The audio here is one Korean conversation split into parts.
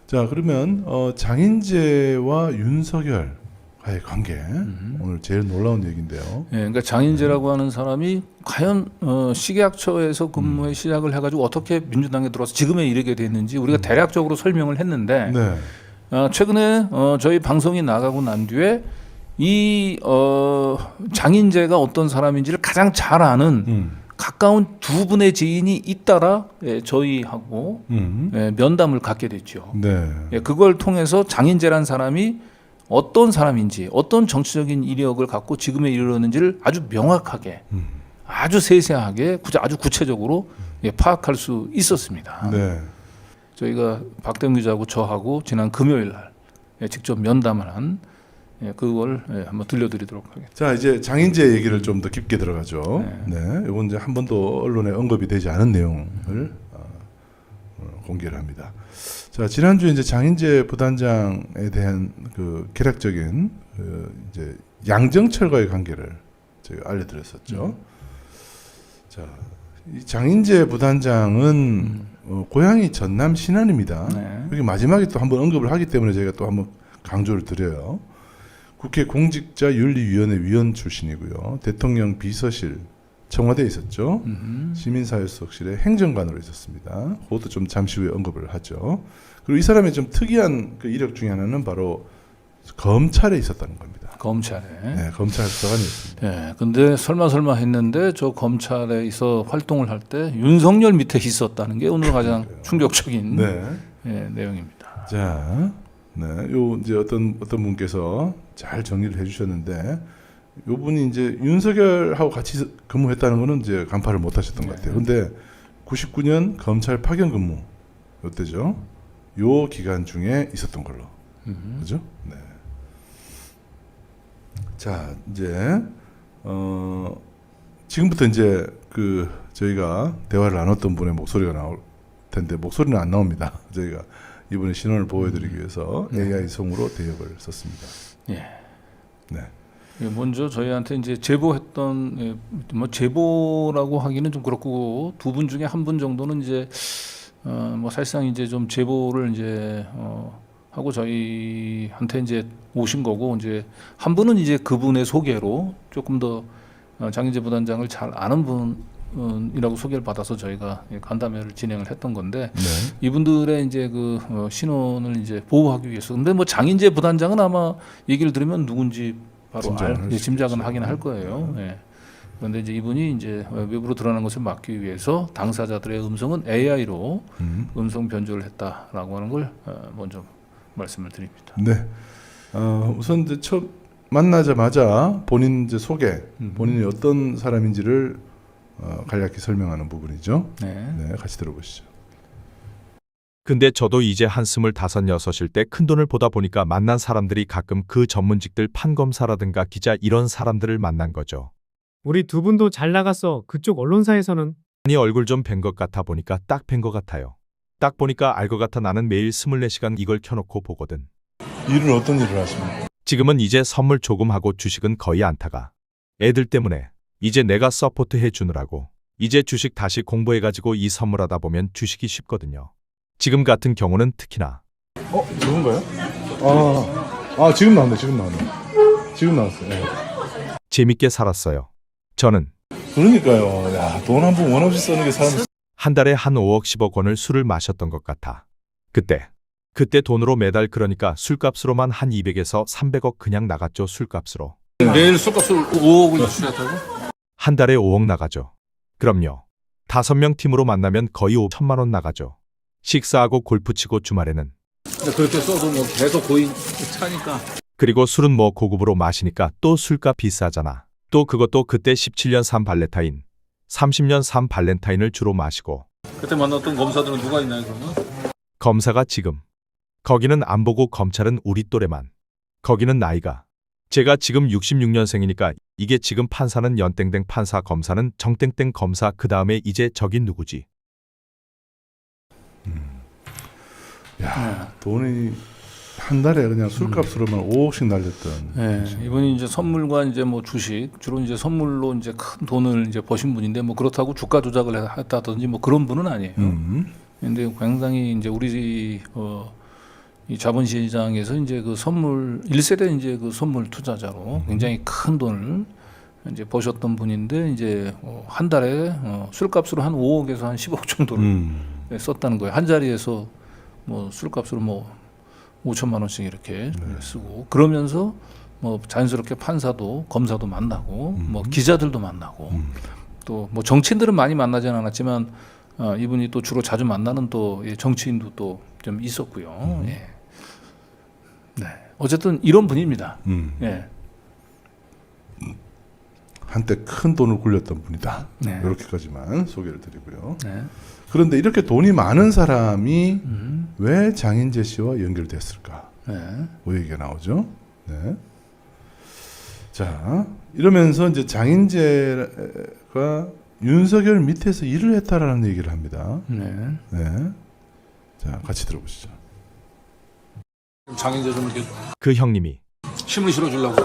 자, 그러면 장인재와 윤석열과의 관계 오늘 제일 놀라운 얘기인데요. 예, 그러니까 장인재라고 하는 사람이 과연 식약처에서 근무에 시작을 해가지고 어떻게 민주당에 들어와서 지금에 이르게 됐는지 우리가 대략적으로 설명을 했는데 네. 최근에 저희 방송이 나가고 난 뒤에 이 장인재가 어떤 사람인지를 가장 잘 아는 가까운 두 분의 지인이 잇따라 저희하고 면담을 갖게 됐죠. 네. 그걸 통해서 장인재란 사람이 어떤 사람인지 어떤 정치적인 이력을 갖고 지금에 이르렀는지를 아주 명확하게 아주 세세하게 아주 구체적으로 파악할 수 있었습니다. 네. 저희가 박대웅 기자하고 저하고 지난 금요일 날 직접 면담을 한 그걸 한번 들려드리도록 하겠습니다. 자, 이제 장인재 얘기를 좀 더 깊게 들어가죠. 네. 이건 이제 한 번도 언론에 언급이 되지 않은 내용을 공개를 합니다. 자, 지난주에 이제 장인재 부단장에 대한 그 개략적인 이제 양정철과의 관계를 제가 알려드렸었죠. 자, 이 장인재 부단장은 고향이 전남 신안입니다. 네. 여기 마지막에 또 한번 언급을 하기 때문에 저희가 또 한번 강조를 드려요. 국회 공직자윤리위원회 위원 출신이고요. 대통령 비서실 청와대에 있었죠. 시민사회수석실의 행정관으로 있었습니다. 그것도 좀 잠시 후에 언급을 하죠. 그리고 이 사람의 좀 특이한 그 이력 중에 하나는 바로 검찰에 있었다는 겁니다. 검찰에. 네, 검찰 수사관이었습니다. 네, 근데 설마 했는데 저 검찰에서 활동을 할 때 윤석열 밑에 있었다는 게 오늘 가장 충격적인 내용입니다. 자, 네, 요 이제 어떤 분께서 잘 정리를 해주셨는데, 요 분이 이제 윤석열하고 같이 근무했다는 거는 이제 간파를 못 하셨던 것 같아요. 근데 99년 검찰 파견 근무 요때죠. 요 기간 중에 있었던 걸로. 그죠? 네. 자, 이제 지금부터 이제 그 저희가 대화를 나눴던 분의 목소리가 나올 텐데 목소리는 안 나옵니다. 저희가 이분의 신원을 보여드리기 위해서 AI 성으로 대역을 썼습니다. 예. 네. 먼저 저희한테 이제 제보했던 뭐 제보라고 하기는 좀 그렇고 두 분 중에 한 분 정도는 이제 뭐 사실상 이제 좀 제보를 이제 하고 저희한테 이제 오신 거고 이제 한 분은 이제 그분의 소개로 조금 더 장인재 부단장을 잘 아는 분이라고 소개를 받아서 저희가 간담회를 진행을 했던 건데 이분들의 이제 그 신원을 이제 보호하기 위해서 근데 뭐 장인재 부단장은 아마 얘기를 들으면 누군지 바로 짐작은 하긴 할 거예요. 네. 그런데 이제 이분이 이제 외부로 드러난 것을 막기 위해서 당사자들의 음성은 AI로 음성 변조를 했다라고 하는 걸 먼저 말씀을 드립니다. 네. 우선 이제 첫 만나자마자 본인 이제 소개, 본인이 어떤 사람인지를 간략히 설명하는 부분이죠. 네, 같이 들어보시죠. 근데 저도 이제 한 25, 26일 때 큰돈을 보다 보니까 만난 사람들이 가끔 그 전문직들 판검사라든가 기자 이런 사람들을 만난 거죠. 우리 두 분도 잘 나갔어. 그쪽 언론사에서는. 아니 얼굴 좀 뵌 것 같아 보니까 딱 뵌 것 같아요. 딱 보니까 알 것 같아 나는 매일 24시간 이걸 켜놓고 보거든. 일은 어떤 일을 하십니까? 지금은 이제 선물 조금 하고 주식은 거의 안 타가. 애들 때문에 이제 내가 서포트 해주느라고. 이제 주식 다시 공부해가지고 이 선물하다 보면 주식이 쉽거든요. 지금 같은 경우는 특히나. 누군가요? 지금 나왔네. 지금 나왔어요. 네. 재밌게 살았어요. 저는 그러니까요. 야, 돈 한 푼 원 없이 쓰는 게 사람. 한 달에 한 5억 10억 원을 술을 마셨던 것 같아. 그때 돈으로 매달 그러니까 술값으로만 한 200에서 300억 그냥 나갔죠. 술값으로. 매일 술값을 5억을 지출했다고? 한 달에 5억 나가죠. 그럼요. 5명 팀으로 만나면 거의 5천만 원 나가죠. 식사하고 골프 치고 주말에는. 그렇게 써도 뭐 계속 고인 차니까. 그리고 술은 뭐 고급으로 마시니까 또 술값 비싸잖아. 또 그것도 그때 17년 산 발렌타인, 30년 산 발렌타인을 주로 마시고. 그때 만났던 검사들은 누가 있나요 그러면? 검사가 지금. 거기는 안 보고 검찰은 우리 또래만. 거기는 나이가. 제가 지금 66년생이니까 이게 지금 판사는 연땡땡 판사 검사는 정땡땡 검사 그 다음에 이제 저긴 누구지? 야, 돈이 한 달에 그냥 술값으로만 5억씩 날렸던. 네, 이분이 이제 선물과 이제 뭐 주식 주로 이제 선물로 이제 큰 돈을 이제 버신 분인데 뭐 그렇다고 주가 조작을 했다든지 뭐 그런 분은 아니에요. 근데 굉장히 이제 우리 이 자본시장에서 이제 그 선물 1세대 이제 그 선물 투자자로 굉장히 큰 돈을 이제 버셨던 분인데 이제 한 달에 술값으로 한 5억에서 한 10억 정도를 썼다는 거예요. 한 자리에서 뭐 술값으로 뭐 5천만 원씩 이렇게 쓰고 그러면서 뭐 자연스럽게 판사도 검사도 만나고 뭐 기자들도 만나고 또 뭐 정치인들은 많이 만나지는 않았지만 이분이 또 주로 자주 만나는 또 정치인도 또 좀 있었고요. 예. 네. 어쨌든 이런 분입니다. 예. 한때 큰 돈을 굴렸던 분이다. 네. 이렇게까지만 소개를 드리고요. 네. 그런데 이렇게 돈이 많은 사람이 왜 장인재 씨와 연결됐을까? 네. 그 얘기가 나오죠. 네. 자, 이러면서 이제 장인재가 윤석열 밑에서 일을 했다라는 얘기를 합니다. 네. 네. 자, 같이 들어보시죠. 장인재 좀 이렇게 그 형님이 힘을 실어주려고.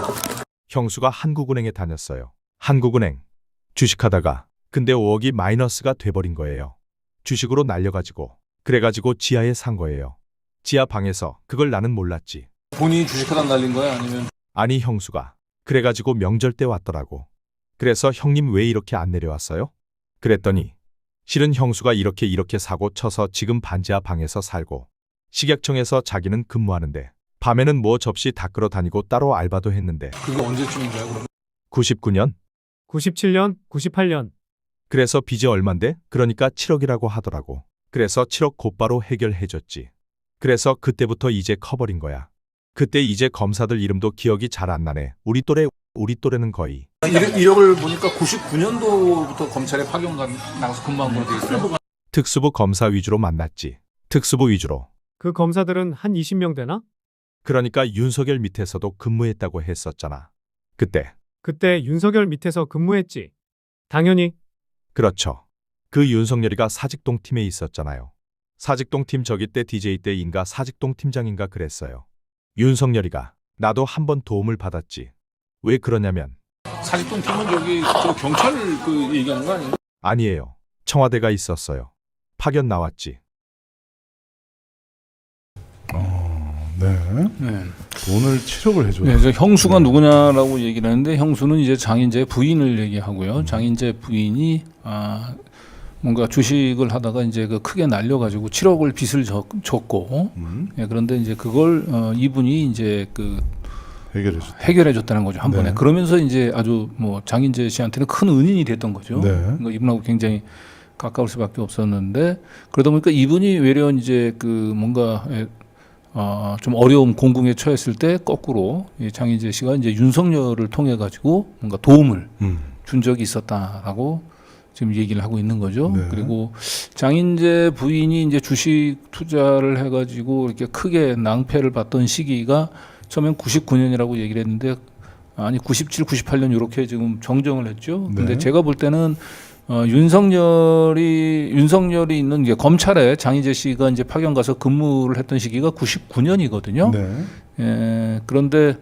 형수가 한국은행에 다녔어요. 한국은행 주식하다가 근데 5억이 마이너스가 돼버린 거예요. 주식으로 날려가지고 그래가지고 지하에 산 거예요. 지하 방에서 그걸 나는 몰랐지. 본인이 주식하다 날린 거야 아니면? 아니 형수가 그래가지고 명절 때 왔더라고. 그래서 형님 왜 이렇게 안 내려왔어요? 그랬더니 실은 형수가 이렇게 사고 쳐서 지금 반지하 방에서 살고 식약청에서 자기는 근무하는데 밤에는 뭐 접시 닦으러 다니고 따로 알바도 했는데 그게 언제쯤인가요? 그럼? 99년? 97년, 98년. 그래서 빚이 얼만데? 그러니까 7억이라고 하더라고. 그래서 7억 곧바로 해결해줬지. 그래서 그때부터 이제 커버린 거야. 그때 이제 검사들 이름도 기억이 잘 안 나네. 우리 또래는 거의. 이력을 보니까 99년도부터 검찰에 파견 나가서 근무한 걸로 돼 있어요. 특수부 검사 위주로 만났지. 특수부 위주로. 그 검사들은 한 20명 되나? 그러니까 윤석열 밑에서도 근무했다고 했었잖아. 그때 윤석열 밑에서 근무했지. 당연히. 그렇죠. 그 윤석열이가 사직동 팀에 있었잖아요. 사직동 팀 저기 때 DJ 때인가 사직동 팀장인가 그랬어요. 윤석열이가 나도 한번 도움을 받았지. 왜 그러냐면 사직동 팀은 저기 저 경찰 그 얘기하는 거 아니에요? 아니에요. 청와대가 있었어요. 파견 나왔지. 네. 네. 돈을 7억을 해줘요. 네, 그래서 형수가 누구냐라고 얘기를 하는데 형수는 이제 장인재 부인을 얘기하고요. 장인재 부인이 뭔가 주식을 하다가 이제 그 크게 날려가지고 7억을 빚을 졌고 예, 그런데 이제 그걸 이분이 이제 그 해결해줬다는 거죠 한 네. 번에. 그러면서 이제 아주 뭐 장인재 씨한테는 큰 은인이 됐던 거죠. 네. 그러니까 이분하고 굉장히 가까울 수밖에 없었는데 그러다 보니까 이분이 외려 이제 그 뭔가 좀 어려움 공궁에 처했을 때 거꾸로 이 장인재 씨가 이제 윤석열을 통해 가지고 뭔가 도움을 준 적이 있었다라고 지금 얘기를 하고 있는 거죠. 네. 그리고 장인재 부인이 이제 주식 투자를 해가지고 이렇게 크게 낭패를 봤던 시기가 처음엔 99년이라고 얘기를 했는데 아니 97, 98년 이렇게 지금 정정을 했죠. 근데 네. 제가 볼 때는 윤석열이 있는 이제 검찰에 장인재 씨가 이제 파견 가서 근무를 했던 시기가 99년이거든요. 네. 예, 그런데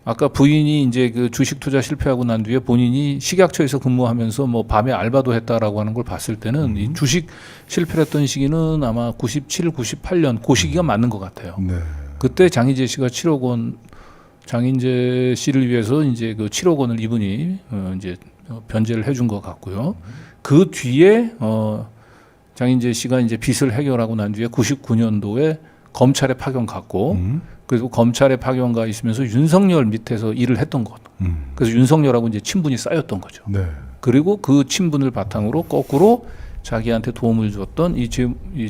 아까 부인이 이제 그 주식 투자 실패하고 난 뒤에 본인이 식약처에서 근무하면서 뭐 밤에 알바도 했다라고 하는 걸 봤을 때는 이 주식 실패했던 시기는 아마 97, 98년 그 시기가 맞는 것 같아요. 네. 그때 장인재 씨가 7억 원, 장인재 씨를 위해서 이제 그 7억 원을 이분이 이제 변제를 해준 것 같고요. 그 뒤에 장인재 씨가 이제 빚을 해결하고 난 뒤에 99년도에 검찰에 파견 갔고, 그리고 검찰에 파견 가 있으면서 윤석열 밑에서 일을 했던 것. 그래서 윤석열하고 이제 친분이 쌓였던 거죠. 네. 그리고 그 친분을 바탕으로 거꾸로 자기한테 도움을 줬던 이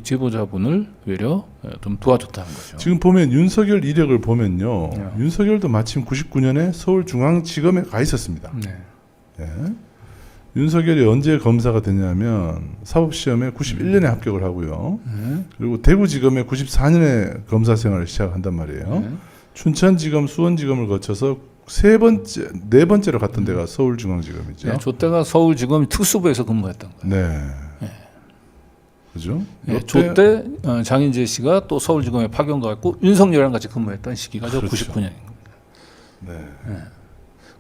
제보자분을 외려 좀 도와줬다는 거죠. 지금 보면 윤석열 이력을 보면요. 네. 윤석열도 마침 99년에 서울중앙지검에 가 있었습니다. 네. 예. 윤석열이 언제 검사가 됐냐면 사법시험에 91년에 합격을 하고요. 그리고 대구지검에 94년에 검사 생활을 시작한단 말이에요. 네. 춘천지검, 수원지검을 거쳐서 네 번째로 갔던 데가 서울중앙지검이죠. 네, 저 때가 서울지검 특수부에서 근무했던 거예요. 네. 그죠? 네, 저때 장인재 씨가 또 서울지검에 파견 가고 윤석열이랑 같이 근무했던 시기가 저 그렇죠. 99년입니다. 네.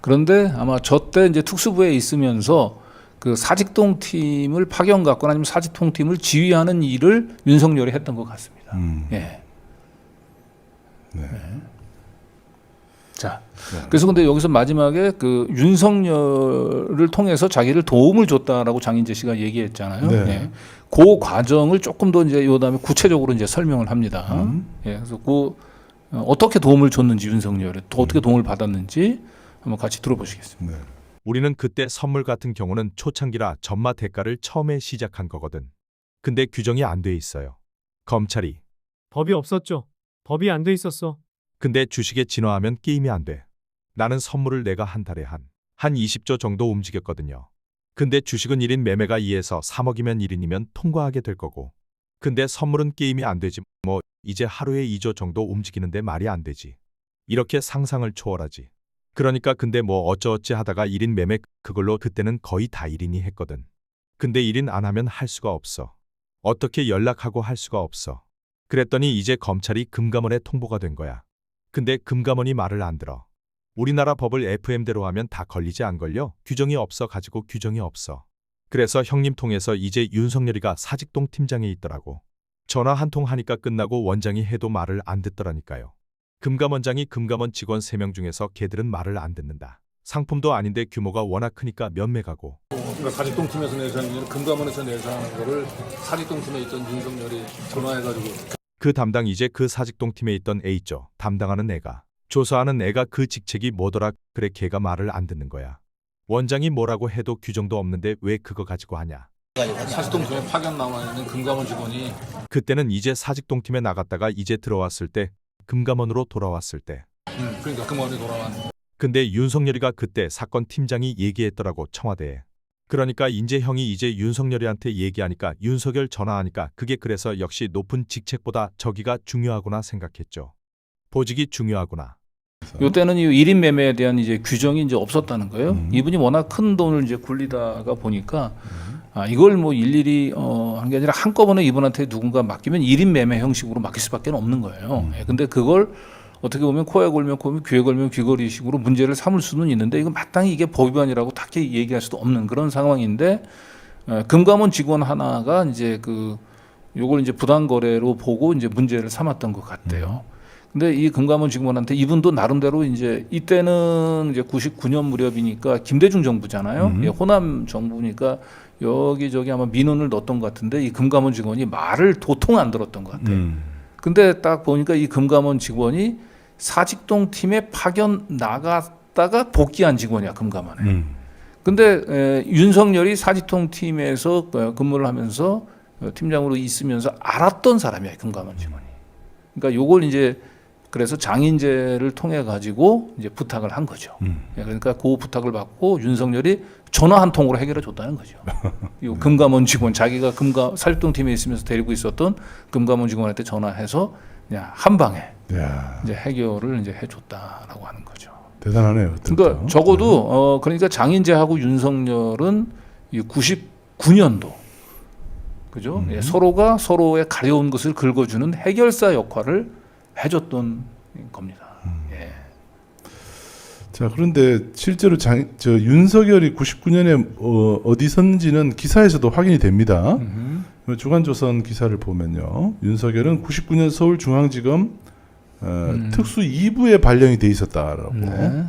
그런데 아마 저 때 이제 특수부에 있으면서 그 사직동 팀을 파견 갔거나 아니면 사직동 팀을 지휘하는 일을 윤석열이 했던 것 같습니다. 예. 네. 자, 네. 그래서 근데 여기서 마지막에 그 윤석열을 통해서 자기를 도움을 줬다라고 장인재 씨가 얘기했잖아요. 네. 예. 그 과정을 조금 더 이제 요 다음에 구체적으로 이제 설명을 합니다. 예. 그래서 그 어떻게 도움을 줬는지 윤석열에 또 어떻게 도움을 받았는지 한번 같이 들어보시겠습니다. 네. 우리는 그때 선물 같은 경우는 초창기라 전마 대가를 처음에 시작한 거거든. 근데 규정이 안 돼 있어요. 검찰이. 법이 없었죠. 법이 안 돼 있었어. 근데 주식에 진화하면 게임이 안 돼. 나는 선물을 내가 한 달에 한 20조 정도 움직였거든요. 근데 주식은 1인 매매가 2에서 3억이면 1인이면 통과하게 될 거고. 근데 선물은 게임이 안 되지. 뭐 이제 하루에 2조 정도 움직이는데 말이 안 되지. 이렇게 상상을 초월하지. 그러니까 근데 뭐 어쩌어찌 하다가 1인 매매 그걸로 그때는 거의 다 1인이 했거든. 근데 1인 안 하면 할 수가 없어. 어떻게 연락하고 할 수가 없어. 그랬더니 이제 검찰이 금감원에 통보가 된 거야. 근데 금감원이 말을 안 들어. 우리나라 법을 FM대로 하면 다 걸리지 안 걸려? 규정이 없어 가지고 규정이 없어. 그래서 형님 통해서 이제 윤석열이가 사직동 팀장에 있더라고. 전화 한 통 하니까 끝나고 원장이 해도 말을 안 듣더라니까요. 금감원장이 금감원 직원 3명 중에서 걔들은 말을 안 듣는다. 상품도 아닌데 규모가 워낙 크니까 면매가고. 그러니까 사직동 팀에서 내사하는 금감원에서 내사하는 거를 사직동 팀에 있던 윤석열이 전화해가지고 그 담당 이제 그 사직동 팀에 있던 A 있죠. 담당하는 애가. 조사하는 애가 그 직책이 뭐더라. 그래 걔가 말을 안 듣는 거야. 원장이 뭐라고 해도 규정도 없는데 왜 그거 가지고 하냐. 사직동 팀에 파견 나와 있는 금감원 직원이 그때는 이제 사직동 팀에 나갔다가 이제 들어왔을 때 금감원으로 돌아왔을 때. 그러니까 금감원에 돌아왔는. 근데 윤석열이가 그때 사건 팀장이 얘기했더라고 청와대에. 그러니까 인재 형이 이제 윤석열이한테 얘기하니까 윤석열 전화하니까 그게 그래서 역시 높은 직책보다 저기가 중요하구나 생각했죠. 보직이 중요하구나. 요때는 이 1인 매매에 대한 이제 규정이 이제 없었다는 거예요. 이분이 워낙 큰 돈을 이제 굴리다가 보니까 이걸 뭐 일일이 하는 게 아니라 한꺼번에 이분한테 누군가 맡기면 1인 매매 형식으로 맡길 수밖에 없는 거예요. 예, 근데 그걸 어떻게 보면 코에 걸면 코면 귀에 걸면 귀걸이식으로 문제를 삼을 수는 있는데 이건 마땅히 이게 법 위반이라고 딱히 얘기할 수도 없는 그런 상황인데 금감원 직원 하나가 이제 그 요걸 이제 부당 거래로 보고 이제 문제를 삼았던 것 같대요. 근데 이 금감원 직원한테 이분도 나름대로 이제 이때는 이제 99년 무렵이니까 김대중 정부잖아요. 예, 호남 정부니까 여기저기 아마 민원을 넣었던 것 같은데 이 금감원 직원이 말을 도통 안 들었던 것 같아요. 근데 딱 보니까 이 금감원 직원이 사직동 팀에 파견 나갔다가 복귀한 직원이야 금감원에. 근데 윤석열이 사직동 팀에서 근무를 하면서 팀장으로 있으면서 알았던 사람이야 금감원 직원이. 그러니까 요걸 이제 그래서 장인재를 통해 가지고 이제 부탁을 한 거죠. 예, 그러니까 그 부탁을 받고 윤석열이 전화 한 통으로 해결해 줬다는 거죠. 이 금감원 직원 자기가 사직동 팀에 있으면서 데리고 있었던 금감원 직원한테 전화해서 그냥 한 방에 야, 이제 해결을 이제 해줬다라고 하는 거죠. 대단하네요. 그러니까 적어도 그러니까 장인재하고 윤석열은 이 99년도 그죠? 예, 서로가 서로의 가려운 것을 긁어주는 해결사 역할을 해줬던 겁니다. 예. 자, 그런데 실제로 저 윤석열이 99년에 어디 섰는지는 기사에서도 확인이 됩니다. 주간조선 기사를 보면요, 윤석열은 99년 서울중앙지검 특수 2부에 발령이 돼 있었다라고 네.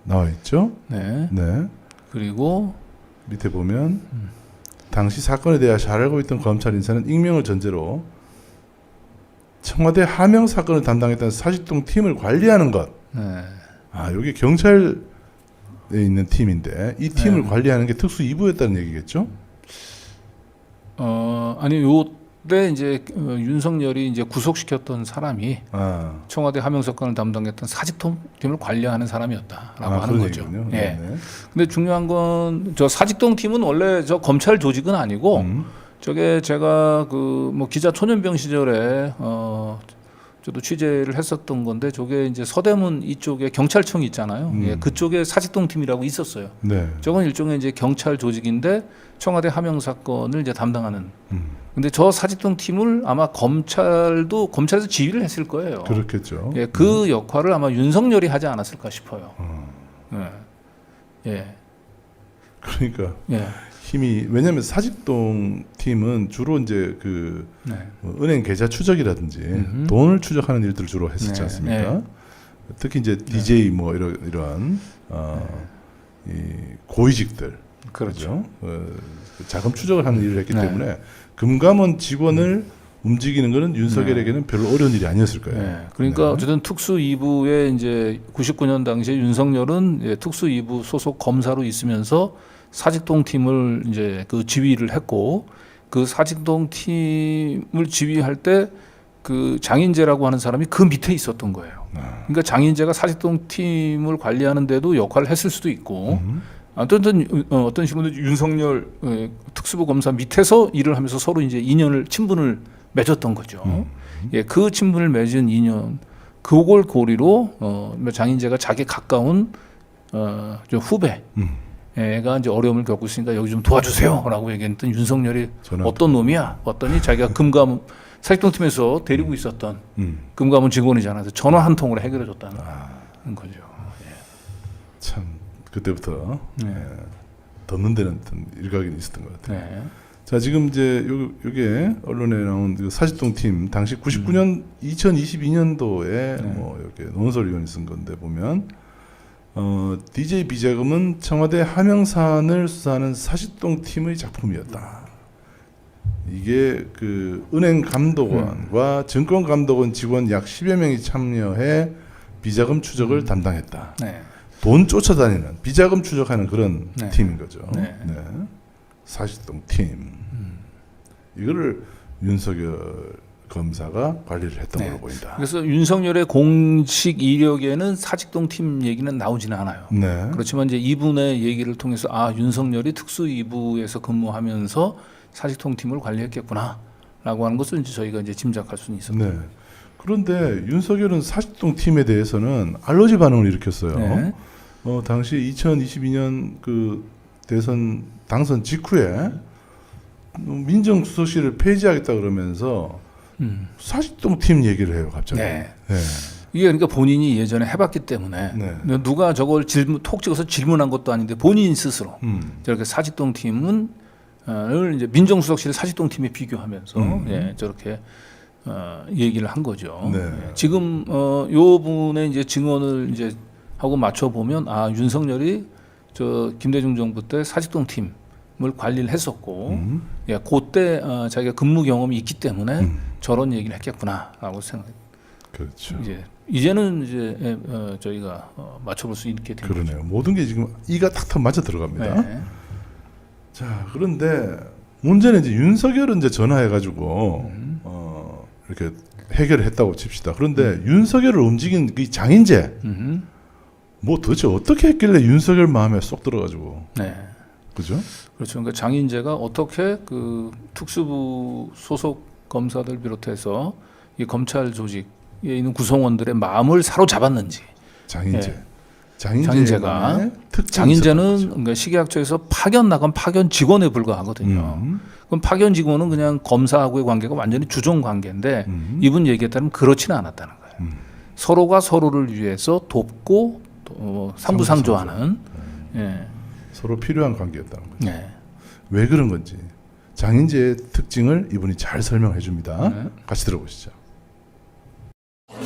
나와 있죠. 네. 네. 그리고 밑에 보면 당시 사건에 대해 잘 알고 있던 검찰 인사는 익명을 전제로 청와대 하명 사건을 담당했던 사직동 팀을 관리하는 것. 네. 아, 여기 경찰에 있는 팀인데 이 팀을 네. 관리하는 게 특수 2부였다는 얘기겠죠? 아니 요때 이제 윤석열이 이제 구속시켰던 사람이 청와대 하명 사건을 담당했던 사직동 팀을 관리하는 사람이었다라고 하는 그런 거죠. 얘기군요. 예. 네네. 근데 중요한 건 저 사직동 팀은 원래 저 검찰 조직은 아니고 저게 제가 그 뭐 기자 초년병 시절에 저도 취재를 했었던 건데 저게 이제 서대문 이쪽에 경찰청이 있잖아요. 예, 그쪽에 사직동 팀이라고 있었어요. 네. 저건 일종의 이제 경찰 조직인데 청와대 하명 사건을 이제 담당하는. 근데 저 사직동 팀을 아마 검찰에서 지휘를 했을 거예요. 그렇겠죠. 예, 그 역할을 아마 윤석열이 하지 않았을까 싶어요. 예. 예. 그러니까 예. 팀이 왜냐하면 사직동 팀은 주로 이제 그 네. 은행 계좌 추적이라든지 돈을 추적하는 일들을 주로 했었지 네. 않습니까? 네. 특히 이제 DJ 뭐 이러한 이 고위직들 그렇죠. 그 자금 추적을 하는 일을 했기 네. 때문에 금감원 직원을 움직이는 것은 윤석열에게는 별로 어려운 일이 아니었을 거예요. 네. 그러니까 네. 어쨌든 특수 2부에 이제 99년 당시에 윤석열은 예, 특수 2부 소속 검사로 있으면서 사직동 팀을 이제 그 지휘를 했고 그 사직동 팀을 지휘할 때 그 장인재라고 하는 사람이 그 밑에 있었던 거예요. 그러니까 장인재가 사직동 팀을 관리하는데도 역할을 했을 수도 있고 어떤 식으로 윤석열 특수부 검사 밑에서 일을 하면서 서로 이제 인연을 친분을 맺었던 거죠. 예, 그 친분을 맺은 인연 그걸 고리로 장인재가 자기 가까운 저 후배 애가 이제 어려움을 겪고 있으니까 여기 좀 도와주세요라고 얘기했던 윤석열이 저는 어떤 놈이야? 왔더니 자기가 금감원 사직동 팀에서 데리고 있었던 금감원 직원이잖아요. 그래서 전화 한 통으로 해결해 줬다는 거죠. 참 그때부터 네. 덮는 데는 어떤 일각이 있었던 것 같아요. 네. 자 지금 이제 요게 언론에 나온 그 사직동 팀 당시 99년 2022년도에 뭐 이렇게 논설위원이 쓴 건데 보면 DJ 비자금은 청와대 하명산을 수사하는 사직동 팀의 작품이었다. 이게 그 은행 감독원과 증권 감독원 직원 약 10여 명이 참여해 비자금 추적을 담당했다. 네. 돈 쫓아다니는 비자금 추적하는 그런 네. 팀인 거죠. 네. 네. 사직동 팀. 이거를 윤석열 검사가 관리를 했던 네. 걸로 보인다. 그래서 윤석열의 공식 이력에는 사직동 팀 얘기는 나오지는 않아요. 네. 그렇지만 이제 이분의 얘기를 통해서 아 윤석열이 특수 2부에서 근무하면서 사직동 팀을 관리했겠구나라고 하는 것을 이제 저희가 이제 짐작할 수는 있습니다. 네. 그런데 윤석열은 사직동 팀에 대해서는 알러지 반응을 일으켰어요. 네. 당시 2022년 그 대선 당선 직후에 민정수석실을 폐지하겠다 그러면서 사직동 팀 얘기를 해요, 갑자기. 네. 네. 이게 그러니까 본인이 예전에 해봤기 때문에 네. 누가 저걸 톡 찍어서 질문한 것도 아닌데 본인 스스로 저렇게 사직동 팀은 을 이제 민정수석실 사직동 팀에 비교하면서 예, 저렇게 얘기를 한 거죠. 네. 예, 지금 요 분의 이제 증언을 이제 하고 맞춰 보면 아 윤석열이 저 김대중 정부 때 사직동 팀을 관리를 했었고 예, 그때 자기가 근무 경험이 있기 때문에 저런 얘기를 했겠구나라고 생각. 그렇죠. 이제는 이제 저희가 맞춰볼 수 있게 된 그러네요. 거죠. 모든 게 지금 이가 탁탁 맞아 들어갑니다. 네. 자, 그런데 문제는 이제 윤석열은 이제 전화해가지고 이렇게 해결을 했다고 칩시다. 그런데 윤석열을 움직인 이 장인재 뭐 도대체 어떻게 했길래 윤석열 마음에 쏙 들어가지고 네. 그죠? 그렇죠. 그러니까 장인재가 어떻게 그 특수부 소속 검사들 비롯해서 이 검찰 조직에 있는 구성원들의 마음을 사로잡았는지. 장인재. 네. 장인재가 장인재는 그러니까 식약처에서 파견 나간 파견 직원에 불과하거든요. 그럼 파견 직원은 그냥 검사하고의 관계가 완전히 주종 관계인데 이분 얘기에 따르면 그렇지는 않았다는 거예요. 서로가 서로를 위해서 돕고 상부상조하는 예. 서로 필요한 관계였다는 거죠. 네. 왜 그런 건지 장인재의 특징을 이분이 잘 설명해 줍니다. 네. 같이 들어보시죠.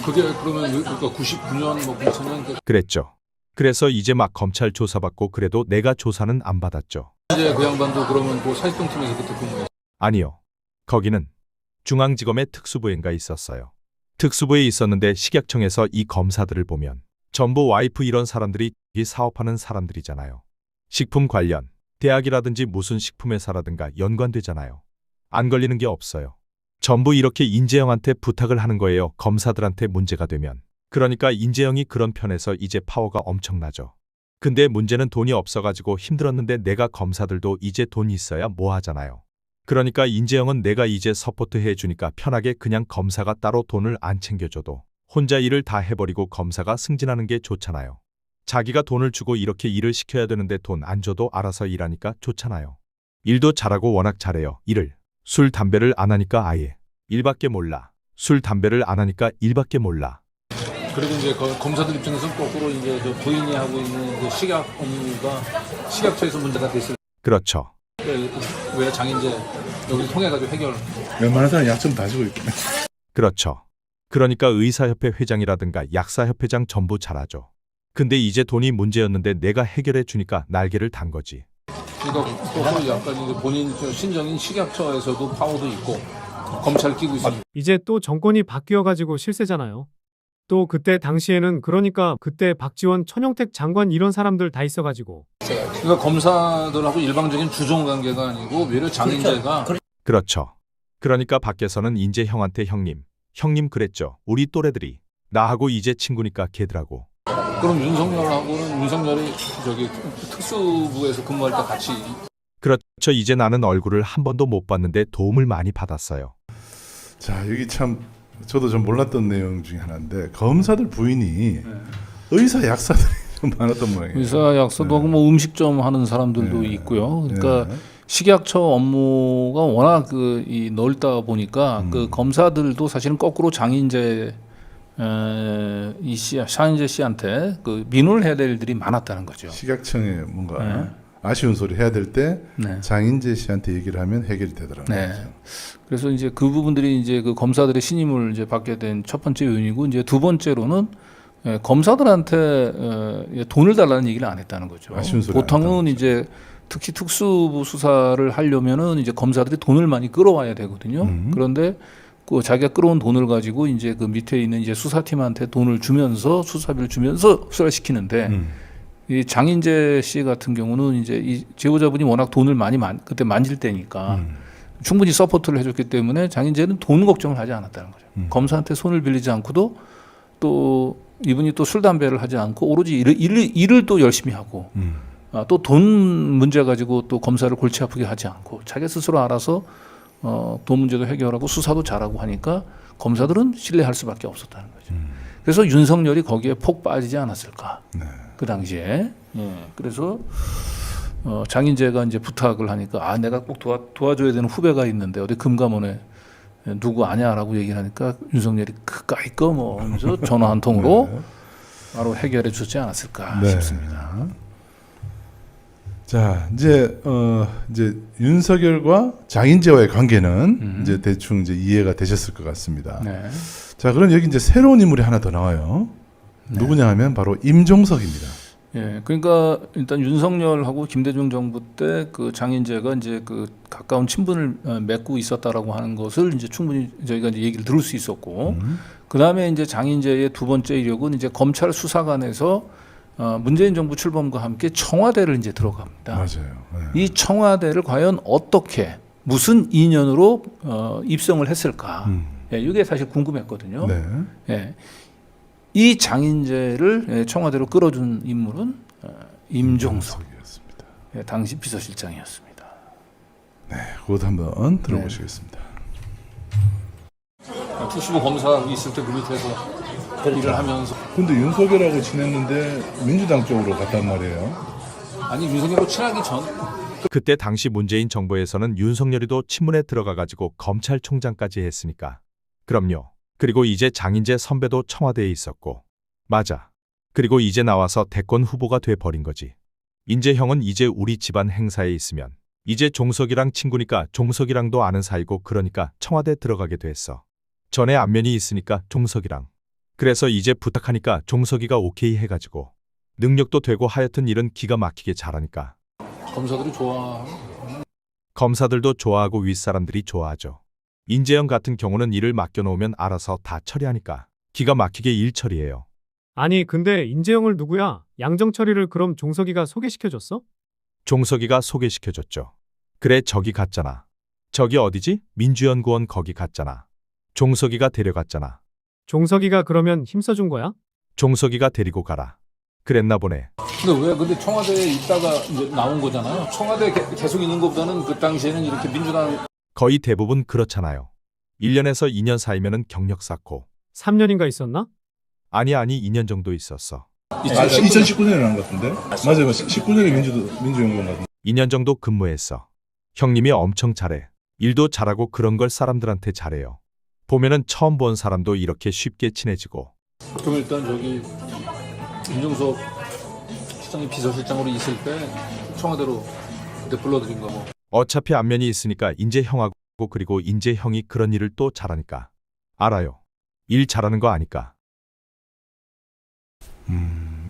그게 그러면 그러니까 99년 뭐 2000년 그랬죠. 그래서 이제 막 검찰 조사받고 그래도 내가 조사는 안 받았죠. 이제 그 양반도 그러면 그 사직동 팀에서 그때 근무했어요. 아니요. 거기는 중앙지검의 특수부인가 있었어요. 특수부에 있었는데 식약청에서 이 검사들을 보면 전부 와이프 이런 사람들이 이 사업하는 사람들이잖아요. 식품 관련, 대학이라든지 무슨 식품회사라든가 연관되잖아요. 안 걸리는 게 없어요. 전부 이렇게 인재영한테 부탁을 하는 거예요. 검사들한테 문제가 되면. 그러니까 인재영이 그런 편에서 이제 파워가 엄청나죠. 근데 문제는 돈이 없어가지고 힘들었는데 내가 검사들도 이제 돈 있어야 뭐 하잖아요. 그러니까 인재영은 내가 이제 서포트 해주니까 편하게 그냥 검사가 따로 돈을 안 챙겨줘도 혼자 일을 다 해버리고 검사가 승진하는 게 좋잖아요. 자기가 돈을 주고 이렇게 일을 시켜야 되는데 돈 안 줘도 알아서 일하니까 좋잖아요. 일도 잘하고 워낙 잘해요. 일을. 술, 담배를 안 하니까 아예. 일밖에 몰라. 술, 담배를 안 하니까 일밖에 몰라. 그리고 이제 검사들 입장에서는 거꾸로 이제 저 부인이 하고 있는 그 식약 업무가 식약처에서 문제가 됐을 그렇죠. 왜 장인재 여기 통해 가지고 해결. 웬만한 사람 약점 다 주고 있구나. 그렇죠. 그러니까 의사협회 회장이라든가 약사협회장 전부 잘하죠. 근데 이제 돈이 문제였는데 내가 해결해 주니까 날개를 단 거지. 그러니까 또 약간 이제 본인 신정인 식약처에서도 파워도 있고 검찰 끼고 있으니까. 이제 또 정권이 바뀌어가지고 실세잖아요. 또 그때 당시에는 그러니까 그때 박지원, 천영택 장관 이런 사람들 다 있어가지고 그러니까 검사들하고 일방적인 주종 관계가 아니고 오히려 장인재가 그렇죠. 그러니까 밖에서는 인제 형한테 형님 그랬죠. 우리 또래들이 나하고 이제 친구니까 걔들하고. 그럼 윤석열이 저기 특수부에서 근무할 때 같이. 그렇죠. 이제 나는 얼굴을 한 번도 못 봤는데 도움을 많이 받았어요. 자, 여기 참 저도 좀 몰랐던 내용 중에 하나인데 검사들 부인이 의사 약사들이 좀 많았던 모양이에요. 의사 약사도 하고 뭐 음식점 하는 사람들도 네. 있고요. 그러니까 네. 식약처 업무가 워낙 이 넓다 보니까 그 검사들도 사실은 거꾸로 장인재 장인재 씨한테 그 민원을 해야 될 일들이 많았다는 거죠. 식약청에 뭔가 네. 아쉬운 소리 해야 될 때 네. 장인재 씨한테 얘기를 하면 해결이 되더라고요. 네. 그래서 이제 그 부분들이 이제 그 검사들의 신임을 이제 받게 된 첫 번째 요인이고 이제 두 번째로는 검사들한테 돈을 달라는 얘기를 안 했다는 거죠. 아쉬운 소리 안 보통은 했다는 이제 특히 특수부 수사를 하려면은 이제 검사들이 돈을 많이 끌어와야 되거든요. 그런데 그 자기가 끌어온 돈을 가지고 이제 그 밑에 있는 이제 수사팀한테 돈을 주면서 수사비를 주면서 수사를 시키는데 이 장인재 씨 같은 경우는 이제 이 제보자분이 워낙 돈을 많이 그때 만질 때니까 충분히 서포트를 해줬기 때문에 장인재는 돈 걱정을 하지 않았다는 거죠. 검사한테 손을 빌리지 않고도 또 이분이 또 술 담배를 하지 않고 오로지 일을 또 열심히 하고 또 돈 문제 가지고 또 검사를 골치 아프게 하지 않고 자기 스스로 알아서 돈 문제도 해결하고 수사도 잘하고 하니까 검사들은 신뢰할 수밖에 없었다는 거죠. 그래서 윤석열이 거기에 폭 빠지지 않았을까. 네. 그 당시에. 그래서 장인재가 이제 부탁을 하니까 내가 꼭 도와줘야 되는 후배가 있는데 어디 금감원에 누구 아냐라고 얘기를 하니까 윤석열이 그까이 거 뭐 하면서 전화 한 통으로 네. 바로 해결해 주지 않았을까 네. 싶습니다. 자, 이제 윤석열과 장인재와의 관계는 이제 대충 이제 이해가 되셨을 것 같습니다. 네. 자, 그럼 여기 이제 새로운 인물이 하나 더 나와요. 누구냐 하면 바로 임종석입니다. 예, 그러니까 일단 윤석열하고 김대중 정부 때 그 장인재가 이제 그 가까운 친분을 맺고 있었다라고 하는 것을 이제 충분히 저희가 이제 얘기를 들을 수 있었고, 그 다음에 이제 장인재의 두 번째 이력은 이제 검찰 수사관에서 문재인 정부 출범과 함께 청와대를 이제 들어갑니다. 맞아요. 네. 이 청와대를 과연 어떻게 무슨 인연으로 입성을 했을까? 예, 이게 사실 궁금했거든요. 네. 예. 이 장인재를 청와대로 끌어준 인물은 임종석, 임종석이었습니다. 예, 당시 비서실장이었습니다. 네, 그것도 한번 들어보시겠습니다. 특수부 검사 있을 때 그 밑에서 일을 하면서 근데 윤석열하고 지냈는데 민주당 쪽으로 갔단 말이에요. 아니 윤석열하고 친하기 전 그때 당시 문재인 정부에서는 윤석열이도 친문에 들어가가지고 검찰총장까지 했으니까. 그럼요. 그리고 이제 장인재 선배도 청와대에 있었고. 맞아. 그리고 이제 나와서 대권 후보가 돼버린 거지. 인재 형은 이제 우리 집안 행사에 있으면 이제 종석이랑 친구니까 종석이랑도 아는 사이고 그러니까 청와대 들어가게 됐어. 전에 안면이 있으니까 종석이랑. 그래서 이제 부탁하니까 종석이가 오케이 해가지고. 능력도 되고 하여튼 일은 기가 막히게 잘하니까. 검사들이 좋아. 검사들도 좋아하고 윗사람들이 좋아하죠. 인재영 같은 경우는 일을 맡겨놓으면 알아서 다 처리하니까 기가 막히게 일 처리해요. 아니 근데 인재영을 누구야? 양정철이를 그럼 종석이가 소개시켜줬어? 종석이가 소개시켜줬죠. 그래 저기 갔잖아. 저기 어디지? 민주연구원 거기 갔잖아. 종석이가 데려갔잖아. 종석이가 그러면 힘써준 거야? 종석이가 데리고 가라. 그랬나 보네. 근데 청와대에 있다가 이제 나온 거잖아요. 청와대에 계속 있는 것보다는 그 당시에는 이렇게 민주당 거의 대부분 그렇잖아요. 1년에서 2년 사이면은 경력 쌓고. 3년인가 있었나? 아니 2년 정도 있었어. 2019년에 나온 것 같은데? 맞아요. 19년에 민주연구원 같은데. 2년 정도 근무했어. 형님이 엄청 잘해. 일도 잘하고 그런 걸 사람들한테 잘해요. 보면은 처음 본 사람도 이렇게 쉽게 친해지고. 그럼 일단 저기 임종석 시장이 비서실장으로 있을 때 청와대로 그때 불러드린 거 뭐. 어차피 안면이 있으니까 인재 형하고 그리고 인재 형이 그런 일을 또 잘하니까. 알아요. 일 잘하는 거 아니까.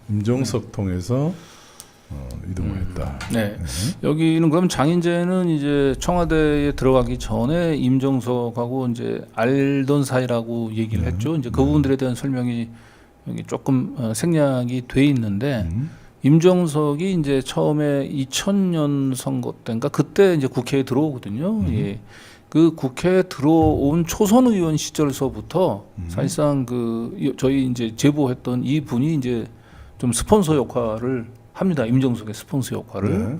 임종석 통해서 이동을 했다. 네. 여기는 그럼 장인재는 이제 청와대에 들어가기 전에 임종석하고 이제 알던 사이라고 얘기를 했죠. 이제 그 부분들에 대한 설명이 여기 조금 생략이 돼 있는데 임종석이 이제 처음에 2000년 선거 때인가 그때 이제 국회에 들어오거든요. 예. 그 국회에 들어온 초선 의원 시절서부터 사실상 그 저희 이제 제보했던 이 분이 이제 좀 스폰서 역할을 합니다. 임종석의 스폰서 역할을.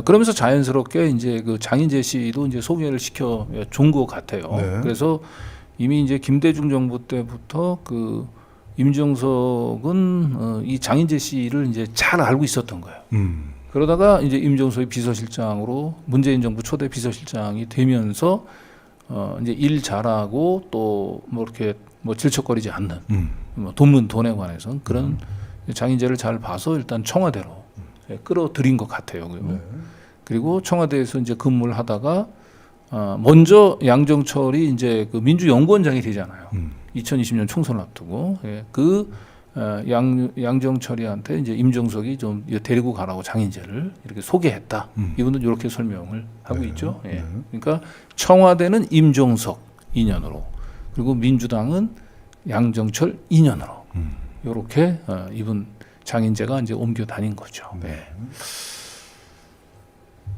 그러면서 자연스럽게 이제 그 장인재 씨도 이제 소개를 시켜 준 것 같아요. 네. 그래서 이미 이제 김대중 정부 때부터 그 임종석은 이 장인재 씨를 이제 잘 알고 있었던 거예요. 그러다가 이제 임종석이 비서실장으로 문재인 정부 초대 비서실장이 되면서 이제 일 잘하고 또 뭐 이렇게 뭐 질척거리지 않는 뭐 돈에 관해서 그런 장인재를 잘 봐서 일단 청와대로 끌어들인 것 같아요. 그리고 청와대에서 이제 근무를 하다가 먼저 양정철이 이제 그 민주연구원장이 되잖아요. 2020년 총선을 앞두고 그 양정철이한테 이제 임종석이 좀 데리고 가라고 장인재를 이렇게 소개했다. 이분은 이렇게 설명을 하고 있죠. 예. 그러니까 청와대는 임종석 2년으로 그리고 민주당은 양정철 2년으로 이렇게 이분 장인재가 이제 옮겨 다닌 거죠. 네.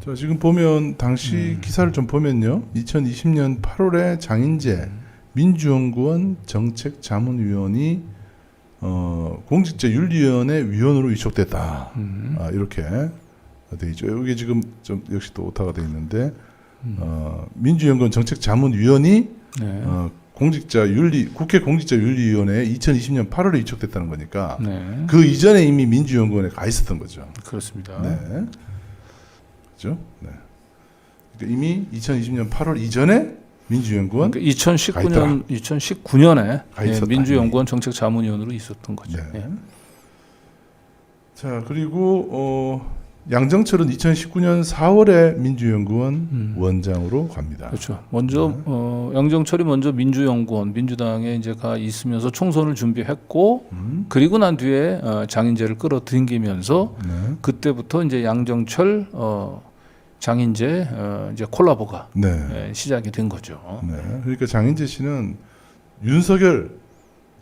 자, 지금 보면 당시 기사를 좀 보면요. 2020년 8월에 장인재 민주연구원 정책자문위원이 공직자윤리위원회 위원으로 위촉됐다. 이렇게 돼 있죠. 여기 지금 좀 역시 또 오타가 돼 있는데 민주연구원 정책자문위원이 네. 국회 공직자윤리위원회에 2020년 8월에 위촉됐다는 거니까 네. 그 이전에 이미 민주연구원에 가 있었던 거죠. 그렇습니다. 네. 그렇죠? 네. 그러니까 이미 2020년 8월 이전에 민주연구원 그러니까 2019년에 가 있었다. 민주연구원 정책자문위원으로 있었던 거죠. 네. 예. 자, 그리고 양정철은 2019년 4월에 민주연구원 원장으로 갑니다. 그렇죠. 먼저 양정철이 먼저 민주연구원 민주당에 이제 가 있으면서 총선을 준비했고 그리고 난 뒤에 장인재를 끌어당기면서 그때부터 이제 양정철 장인재 이제 콜라보가 네. 시작이 된 거죠. 네. 그러니까 장인재 씨는 윤석열,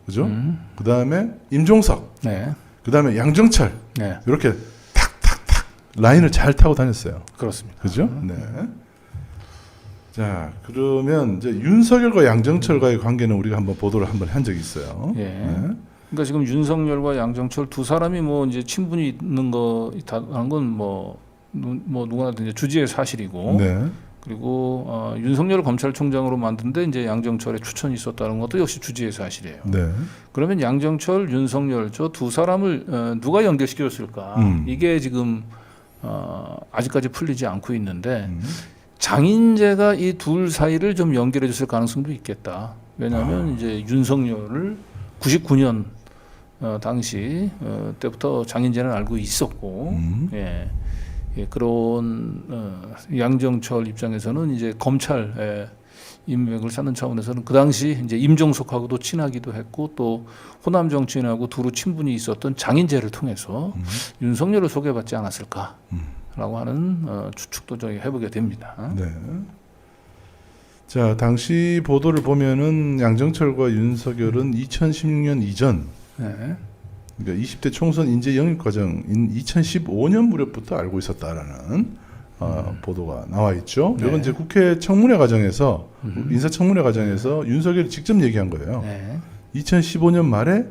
그죠? 그 다음에 임종석, 네. 그 다음에 양정철 네. 이렇게 탁탁탁 라인을 잘 타고 다녔어요. 그렇습니다. 그죠? 네. 자, 그러면 이제 윤석열과 양정철과의 관계는 우리가 한번 보도를 한번 한 적이 있어요. 예. 네. 그러니까 지금 윤석열과 양정철 두 사람이 뭐 이제 친분이 있는 거 있다는 건 뭐 누구나 이제 주지의 사실이고. 네. 그리고 윤석열을 검찰총장으로 만든데 이제 양정철의 추천이 있었다는 것도 역시 주지의 사실이에요. 네. 그러면 양정철, 윤석열 저 두 사람을 누가 연결시켰을까? 이게 지금 아직까지 풀리지 않고 있는데 장인재가 이 둘 사이를 좀 연결해 줬을 가능성도 있겠다. 왜냐하면 이제 윤석열을 99년 당시 때부터 장인재는 알고 있었고, 예, 그런 양정철 입장에서는 이제 검찰 인맥을 쌓는 차원에서는 그 당시 이제 임종석하고도 친하기도 했고 또 호남 정치인하고 두루 친분이 있었던 장인재를 통해서 윤석열을 소개받지 않았을까라고 하는 추측도 저희 해보게 됩니다. 네. 자, 당시 보도를 보면은 양정철과 윤석열은 2016년 이전, 네. 그러니까 20대 총선 인재 영입 과정인 2015년 무렵부터 알고 있었다라는 보도가 나와 있죠. 네. 이건 이제 국회 청문회 과정에서 인사청문회 과정에서 윤석열이 직접 얘기한 거예요. 네. 2015년 말에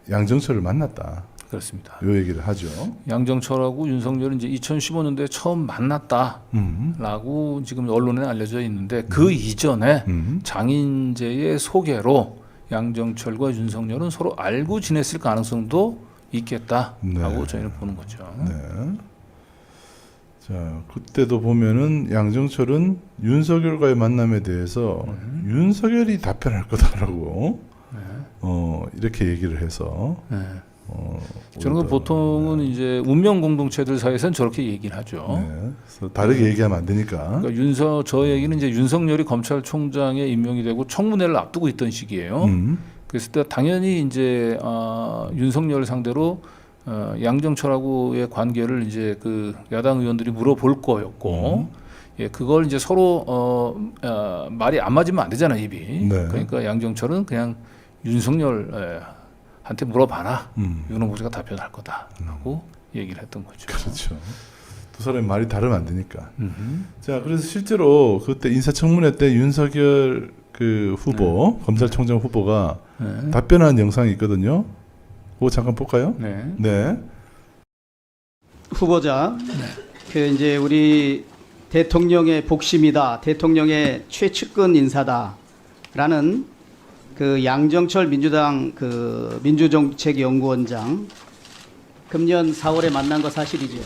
양정철을 만났다. 그렇습니다. 요 얘기를 하죠. 양정철하고 윤석열은 이제 2015년도에 처음 만났다라고 지금 언론에 알려져 있는데 그 이전에 장인재의 소개로 양정철과 윤석열은 서로 알고 지냈을 가능성도 있겠다라고 네. 저희는 보는 거죠. 네. 자, 그때도 보면은 양정철은 윤석열과의 만남에 대해서 윤석열이 답변할 거다라고 이렇게 얘기를 해서 네. 저는 그 보통은 이제 운명 공동체들 사이에서는 저렇게 얘기를 하죠. 네. 그래서 다르게 얘기하면 안 되니까. 그러니까 저 얘기는 이제 윤석열이 검찰총장에 임명이 되고 청문회를 앞두고 있던 시기예요. 그랬을 때 당연히 이제 윤석열 상대로 양정철하고의 관계를 이제 그 야당 의원들이 물어볼 거였고, 예, 그걸 이제 서로 말이 안 맞으면 안 되잖아, 입이. 네. 그러니까 양정철은 그냥 윤석열 한테 물어봐라. 윤호 부지가 답변할 거다라고 얘기를 했던 거죠. 그렇죠. 두 사람이 말이 다르면 안 되니까. 자, 그래서 실제로 그때 인사청문회 때 윤석열 그 후보, 검찰총장 후보가 네. 답변한 영상이 있거든요. 그거 잠깐 볼까요? 네. 네. 후보자, 그 이제 우리 대통령의 복심이다, 대통령의 최측근 인사다라는 그 양정철 민주당 그 민주정책연구원장 금년 4월에 만난 거 사실이죠?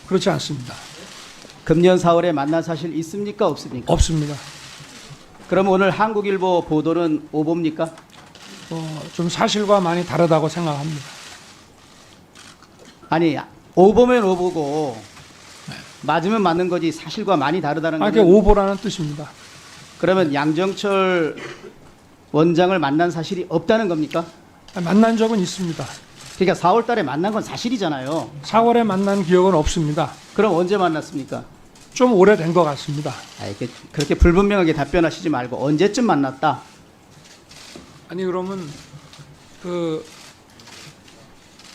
그렇지 않습니다. 금년 4월에 만난 사실 있습니까, 없습니까? 없습니다. 그럼 오늘 한국일보 보도는 오보입니까? 좀 사실과 많이 다르다고 생각합니다. 아니, 오보면 오보고 맞으면 맞는 거지 사실과 많이 다르다는 그게 거는 오보라는 뜻입니다. 그러면 양정철 원장을 만난 사실이 없다는 겁니까? 만난 적은 있습니다. 그러니까 4월 달에 만난 건 사실이잖아요. 4월에 만난 기억은 없습니다. 그럼 언제 만났습니까? 좀 오래된 것 같습니다. 그렇게 불분명하게 답변하시지 말고 언제쯤 만났다. 아니 그러면 그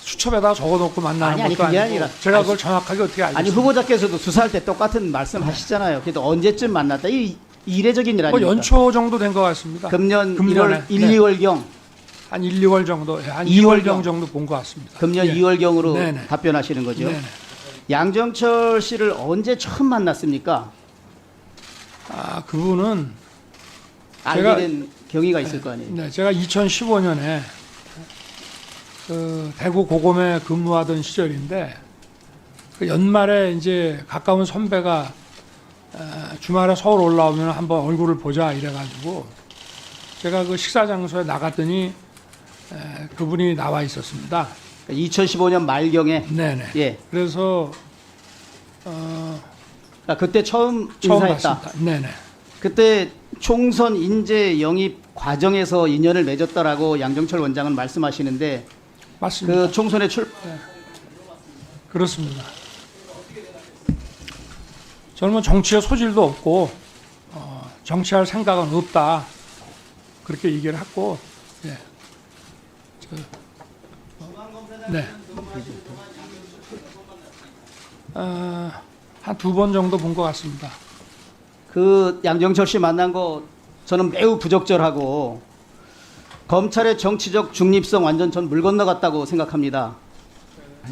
수첩에다 적어놓고 만나는 아니, 것도 그게 아니고 아니라- 제가 아니, 그걸 정확하게 어떻게 알겠습니까? 아니 후보자께서도 수사할 때 똑같은 말씀 하시잖아요. 그래도 언제쯤 만났다. 이 이례적인 일 뭐 아닙니까? 연초 정도 된 것 같습니다. 금년 금년에. 1월 1, 네. 2월경 한 1, 2월 정도, 한 2월경. 2월경 정도 본 것 같습니다. 금년 예. 2월경으로 네네. 답변하시는 거죠. 네네. 양정철 씨를 언제 처음 만났습니까? 그분은 알게 제가- 된 경위가 있을 거 아니에요. 네, 제가 2015년에 그 대구 고검에 근무하던 시절인데 그 연말에 이제 가까운 선배가 주말에 서울 올라오면 한번 얼굴을 보자 이래가지고 제가 그 식사 장소에 나갔더니 그분이 나와 있었습니다. 2015년 말경에 네네. 예. 그래서 그때 처음 처음 인사했다. 봤습니다. 네네. 그때 총선 인재 영입 과정에서 인연을 맺었다라고 양정철 원장은 말씀하시는데 맞습니다. 그 총선에 그렇습니다. 저는 뭐 정치에 소질도 없고 정치할 생각은 없다 그렇게 얘기를 했고, 예. 네. 한 두 번 정도 본 것 같습니다. 그 양정철 씨 만난 거 저는 매우 부적절하고 검찰의 정치적 중립성 완전 전 물 건너갔다고 생각합니다.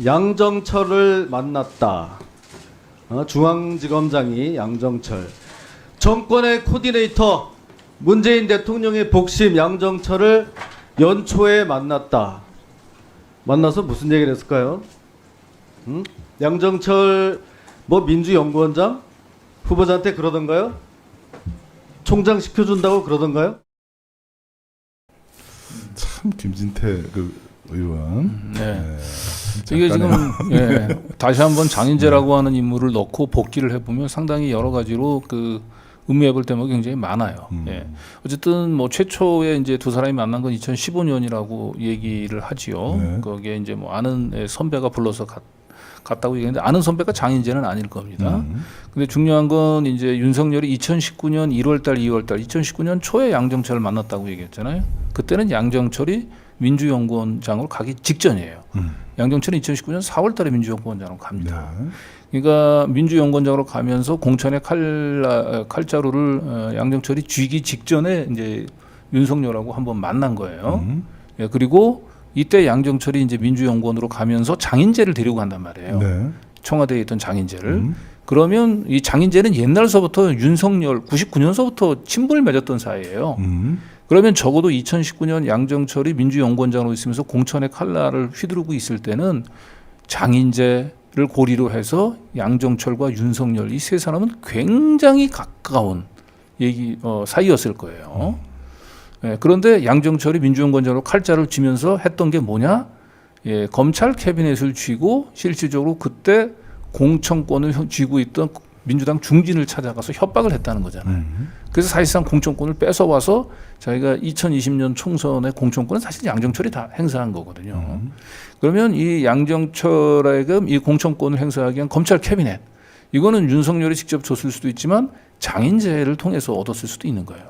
양정철을 만났다. 중앙지검장이 양정철. 정권의 코디네이터 문재인 대통령의 복심 양정철을 연초에 만났다. 만나서 무슨 얘기를 했을까요? 양정철 뭐 민주연구원장 후보자한테 그러던가요? 총장 시켜준다고 그러던가요? 참 김진태 그 의원. 네. 진짜 이게 지금 까네요. 다시 한번 장인재라고 하는 인물을 넣고 복귀를 해보면 상당히 여러 가지로 그 의미해볼 대목이 굉장히 많아요. 예. 어쨌든 뭐 최초에 이제 두 사람이 만난 건 2015년이라고 얘기를 하지요. 네. 거기에 이제 뭐 아는 선배가 불러서 갔다고 얘기했는데 아는 선배가 장인재는 아닐 겁니다. 근데 중요한 건 이제 윤석열이 2019년 1월달, 2월달, 2019년 초에 양정철을 만났다고 얘기했잖아요. 그때는 양정철이 민주연구원장으로 가기 직전이에요. 양정철은 2019년 4월달에 민주연구원장으로 갑니다. 네. 그러니까 민주연구원장으로 가면서 공천의 칼자루를 양정철이 쥐기 직전에 이제 윤석열하고 한번 만난 거예요. 예, 그리고 이때 양정철이 이제 민주연구원으로 가면서 장인재를 데리고 간단 말이에요. 네. 청와대에 있던 장인재를. 그러면 이 장인재는 옛날서부터 윤석열 99년서부터 친분을 맺었던 사이예요. 그러면 적어도 2019년 양정철이 민주연구원장으로 있으면서 공천의 칼날을 휘두르고 있을 때는 장인재를 고리로 해서 양정철과 윤석열 이 세 사람은 굉장히 가까운 사이였을 거예요. 예, 그런데 양정철이 민주연구원장으로 칼자를 쥐면서 했던 게 뭐냐? 예, 검찰 캐비넷을 쥐고 실질적으로 그때 공천권을 쥐고 있던 민주당 중진을 찾아가서 협박을 했다는 거잖아요. 그래서 사실상 공천권을 뺏어와서 자기가 2020년 총선의 공천권은 사실 양정철이 다 행사한 거거든요. 그러면 이 양정철에게 이 공천권을 행사하기 위한 검찰 캐비넷, 이거는 윤석열이 직접 줬을 수도 있지만 장인재를 통해서 얻었을 수도 있는 거예요.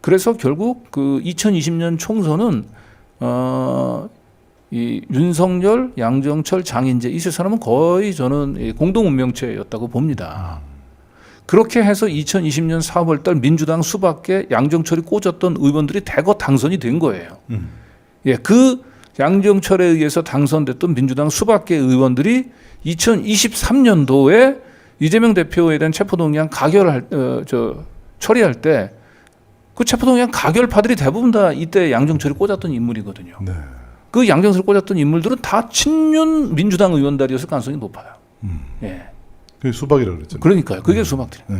그래서 결국 그 2020년 총선은 이 윤석열, 양정철, 장인재 이 세 사람은 거의 저는 이 공동 운명체였다고 봅니다. 그렇게 해서 2020년 4월달 민주당 수밖에 양정철이 꽂았던 의원들이 대거 당선이 된 거예요. 예, 그 양정철에 의해서 당선됐던 민주당 수밖에 의원들이 2023년도에 이재명 대표에 대한 체포동의안 처리할 때 그 체포동의안 가결파들이 대부분 다 이때 양정철이 꽂았던 인물이거든요. 네. 그 양정철을 꽂았던 인물들은 다 친윤 민주당 의원들이었을 가능성이 높아요. 예. 그게 수박이라고 그랬잖아요. 그러니까요. 그게 수박들이. 네.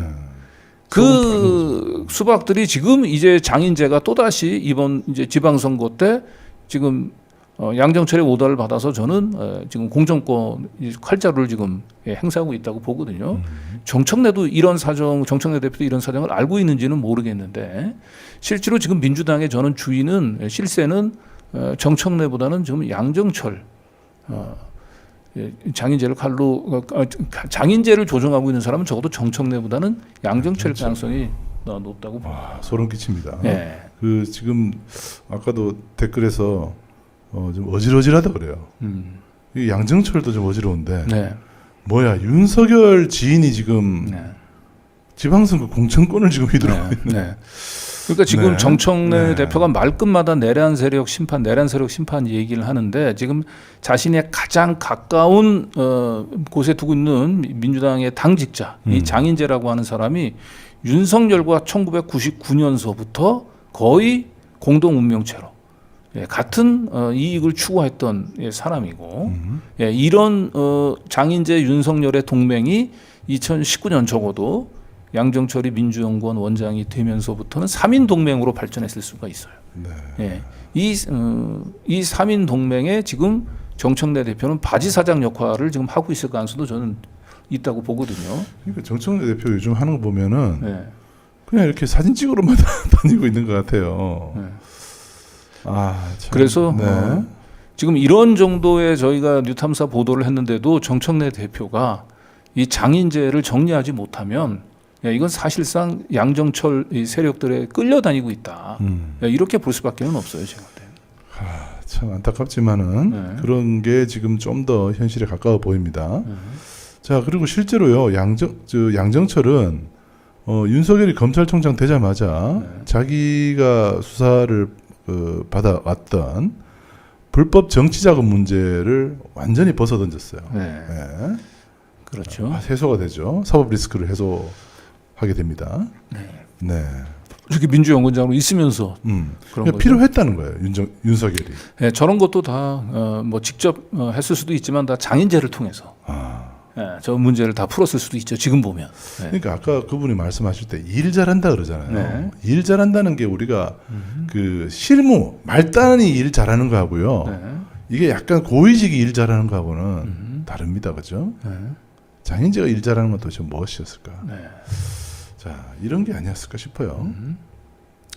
그 수박들이 지금 이제 장인재가 또다시 이번 이제 지방선거 때 지금 양정철의 오더를 받아서 저는 지금 공정권 칼자루를 지금 행사하고 있다고 보거든요. 정청래도 이런 사정, 정청래 대표도 이런 사정을 알고 있는지는 모르겠는데 실제로 지금 민주당의 저는 주인은 실세는 정청래보다는 지금 양정철 장인재를 칼로 장인재를 조종하고 있는 사람은 적어도 정청래보다는 양정철 가능성이 높다고 봅니다. 와, 소름 끼칩니다. 네. 그 지금 아까도 댓글에서 좀 어질어질하다 그래요. 이 양정철도 좀 어지러운데 네. 뭐야 윤석열 지인이 지금 네. 지방선거 공천권을 지금 휘두르고 네. 있네. 네. 그러니까 지금 네. 정청래 네. 대표가 말끝마다 내란 세력 심판 얘기를 하는데 지금 자신의 가장 가까운 곳에 두고 있는 민주당의 당직자 이 장인재라고 하는 사람이 윤석열과 1999년서부터 거의 공동 운명체로 같은 이익을 추구했던 사람이고 이런 장인재 윤석열의 동맹이 2019년 적어도 양정철이 민주연구원 원장이 되면서부터는 3인 동맹으로 발전했을 수가 있어요. 네. 이 3인 동맹에 지금 정청래 대표는 바지 사장 역할을 지금 하고 있을 가능성도 저는 있다고 보거든요. 그러니까 정청래 대표 요즘 하는 거 보면은 네. 그냥 이렇게 사진 찍으러만 다니고 있는 것 같아요. 네. 아, 참. 그래서 네. 지금 이런 정도의 저희가 뉴탐사 보도를 했는데도 정청래 대표가 이 장인재를 정리하지 못하면 이건 사실상 양정철 이 세력들에 끌려다니고 있다. 이렇게 볼 수밖에 없어요, 제가 볼 때는. 참 안타깝지만은 네. 그런 게 지금 좀 더 현실에 가까워 보입니다. 자, 그리고 실제로요 양정철은 윤석열이 검찰총장 되자마자 자기가 수사를 받아왔던 불법 정치자금 문제를 완전히 벗어던졌어요. 네. 네. 그렇죠. 해소가 되죠. 사법 리스크를 해소하게 됩니다. 네. 이렇게 민주연구원장으로 있으면서 그런 그러니까 거죠. 필요했다는 거예요. 윤석열이. 네, 저런 것도 다 뭐 직접 했을 수도 있지만 다 장인재를 통해서 저 문제를 다 풀었을 수도 있죠. 지금 보면. 네. 그러니까 아까 그분이 말씀하실 때 일 잘한다 그러잖아요. 네. 일 잘한다는 게 우리가 그 실무 말단이 일 잘하는 거하고요. 네. 이게 약간 고위직이 일 잘하는 거하고는 다릅니다, 그죠? 네. 장인재가 일 잘하는 건 도대체 무엇이었을까? 네. 자, 이런 게 아니었을까 싶어요.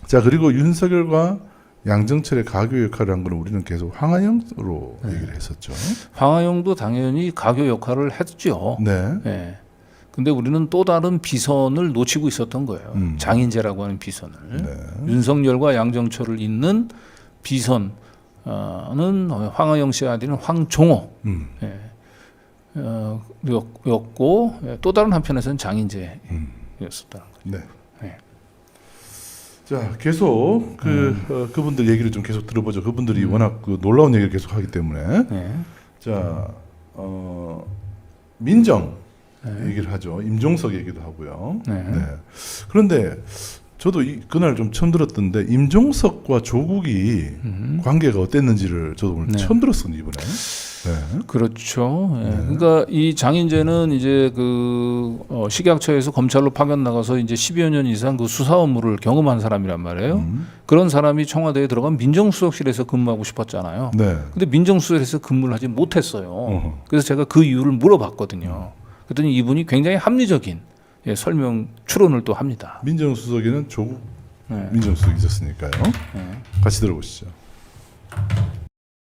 자, 그리고 윤석열과 양정철의 가교 역할을 한 거는 우리는 계속 황하영으로 얘기를 했었죠. 황하영도 당연히 가교 역할을 했죠. 네. 네. 근데 우리는 또 다른 비선을 놓치고 있었던 거예요. 장인재라고 하는 비선을. 윤석열과 양정철을 잇는 비선은 황하영 씨 아들인 황종호 였고 또 다른 한편에서는 장인재였었다는 거죠. 네. 네. 자, 계속 그분들 얘기를 좀 계속 들어보죠. 그분들이 워낙 그 놀라운 얘기를 계속 하기 때문에. 네. 자, 민정 얘기를 하죠. 임종석 얘기도 하고요. 네. 네. 그런데 저도 그날 좀 처음 들었던데 임종석과 조국이 관계가 어땠는지를 저도 오늘 네. 처음 들었었는데 이번에. 네. 그렇죠. 예. 그러니까 이 장인재는 이제 식약처에서 검찰로 파견 나가서 이제 10여 년 이상 그 수사 업무를 경험한 사람이란 말이에요. 그런 사람이 청와대에 들어간 민정수석실에서 근무하고 싶었잖아요. 네. 근데 민정수석실에서 근무를 하지 못했어요. 어허. 그래서 제가 그 이유를 물어봤거든요. 그랬더니 이분이 굉장히 합리적인 설명 추론을 또 합니다. 민정수석에는 조국 네. 민정수석이 있었으니까요. 네. 같이 들어보시죠.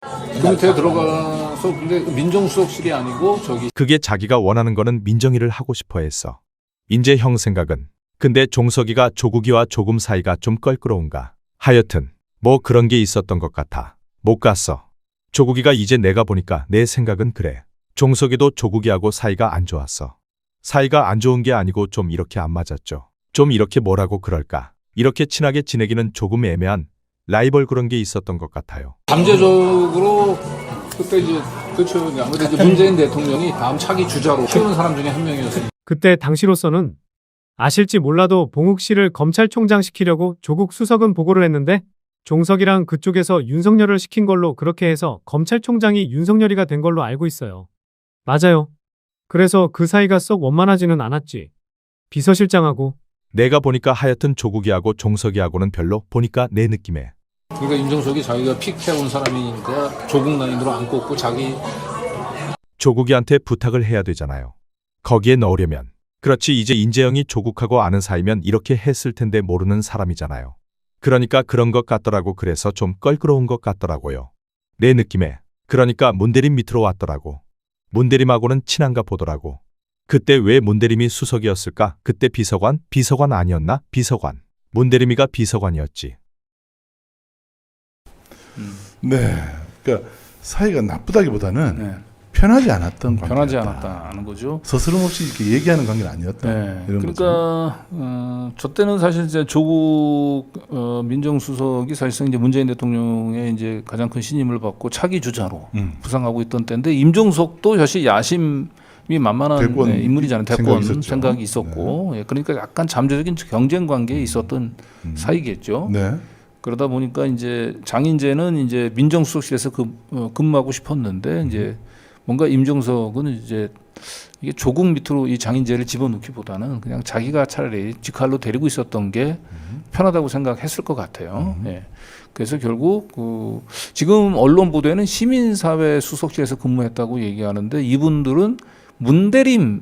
그 밑에 들어가서 근데 민정수석실이 아니고 저기 그게 자기가 원하는 거는 민정이를 하고 싶어 했어. 인제 형 생각은 근데 종석이가 조국이와 조금 사이가 좀 껄끄러운가. 하여튼 뭐 그런 게 있었던 것 같아. 못 갔어. 조국이가 이제 내가 보니까 내 생각은 그래. 종석이도 조국이하고 사이가 안 좋았어. 사이가 안 좋은 게 아니고 좀 이렇게 안 맞았죠. 좀 이렇게 뭐라고 그럴까. 이렇게 친하게 지내기는 조금 애매한 라이벌 그런 게 있었던 것 같아요. 잠재적으로 그때 이제 그렇죠. 아무래도 이제 문재인 대통령이 다음 차기 주자로 키우는 사람 중에 한 명이었으니까. 그때 당시로서는 아실지 몰라도 봉욱 씨를 검찰총장 시키려고 조국 수석은 보고를 했는데 종석이랑 그쪽에서 윤석열을 시킨 걸로 그렇게 해서 검찰총장이 윤석열이가 된 걸로 알고 있어요. 맞아요. 그래서 그 사이가 썩 원만하지는 않았지. 비서실장하고 내가 보니까 하여튼 조국이하고 종석이하고는 별로 보니까 내 느낌에. 그러니까 임종석이 자기가 픽해온 사람이니까 조국 라인으로 안 꼽고 자기 조국이한테 부탁을 해야 되잖아요. 거기에 넣으려면. 그렇지 이제 인재영이 조국하고 아는 사이면 이렇게 했을 텐데 모르는 사람이잖아요. 그러니까 그런 것 같더라고. 그래서 좀 껄끄러운 것 같더라고요. 내 느낌에. 그러니까 문대림 밑으로 왔더라고. 문대림하고는 친한가 보더라고. 그때 왜 문대림이 수석이었을까? 그때 비서관 아니었나? 비서관. 문대림이가 비서관이었지. 네. 그러니까 사이가 나쁘다기보다는 네. 편하지 않았던 관계였다. 변하지 않았다는 거죠. 서스럼 없이 이렇게 얘기하는 관계는 아니었다. 네. 이런 거죠. 그러니까 저 때는 사실 이제 조국 민정수석이 사실상 이제 문재인 대통령의 이제 가장 큰 신임을 받고 차기 주자로 부상하고 있던 때인데 임종석도 사실 야심이 만만한 대권 인물이잖아요. 대권 생각이 있었죠. 생각이 있었고 예, 그러니까 약간 잠재적인 경쟁 관계에 있었던 사이겠죠. 네. 그러다 보니까 이제 장인재는 이제 민정수석실에서 근무하고 싶었는데 이제 뭔가 임종석은 이제 이게 조국 밑으로 이 장인재를 집어넣기보다는 그냥 자기가 차라리 직할로 데리고 있었던 게 편하다고 생각했을 것 같아요. 예. 그래서 결국 지금 언론 보도에는 시민사회 수석실에서 근무했다고 얘기하는데 이분들은 문대림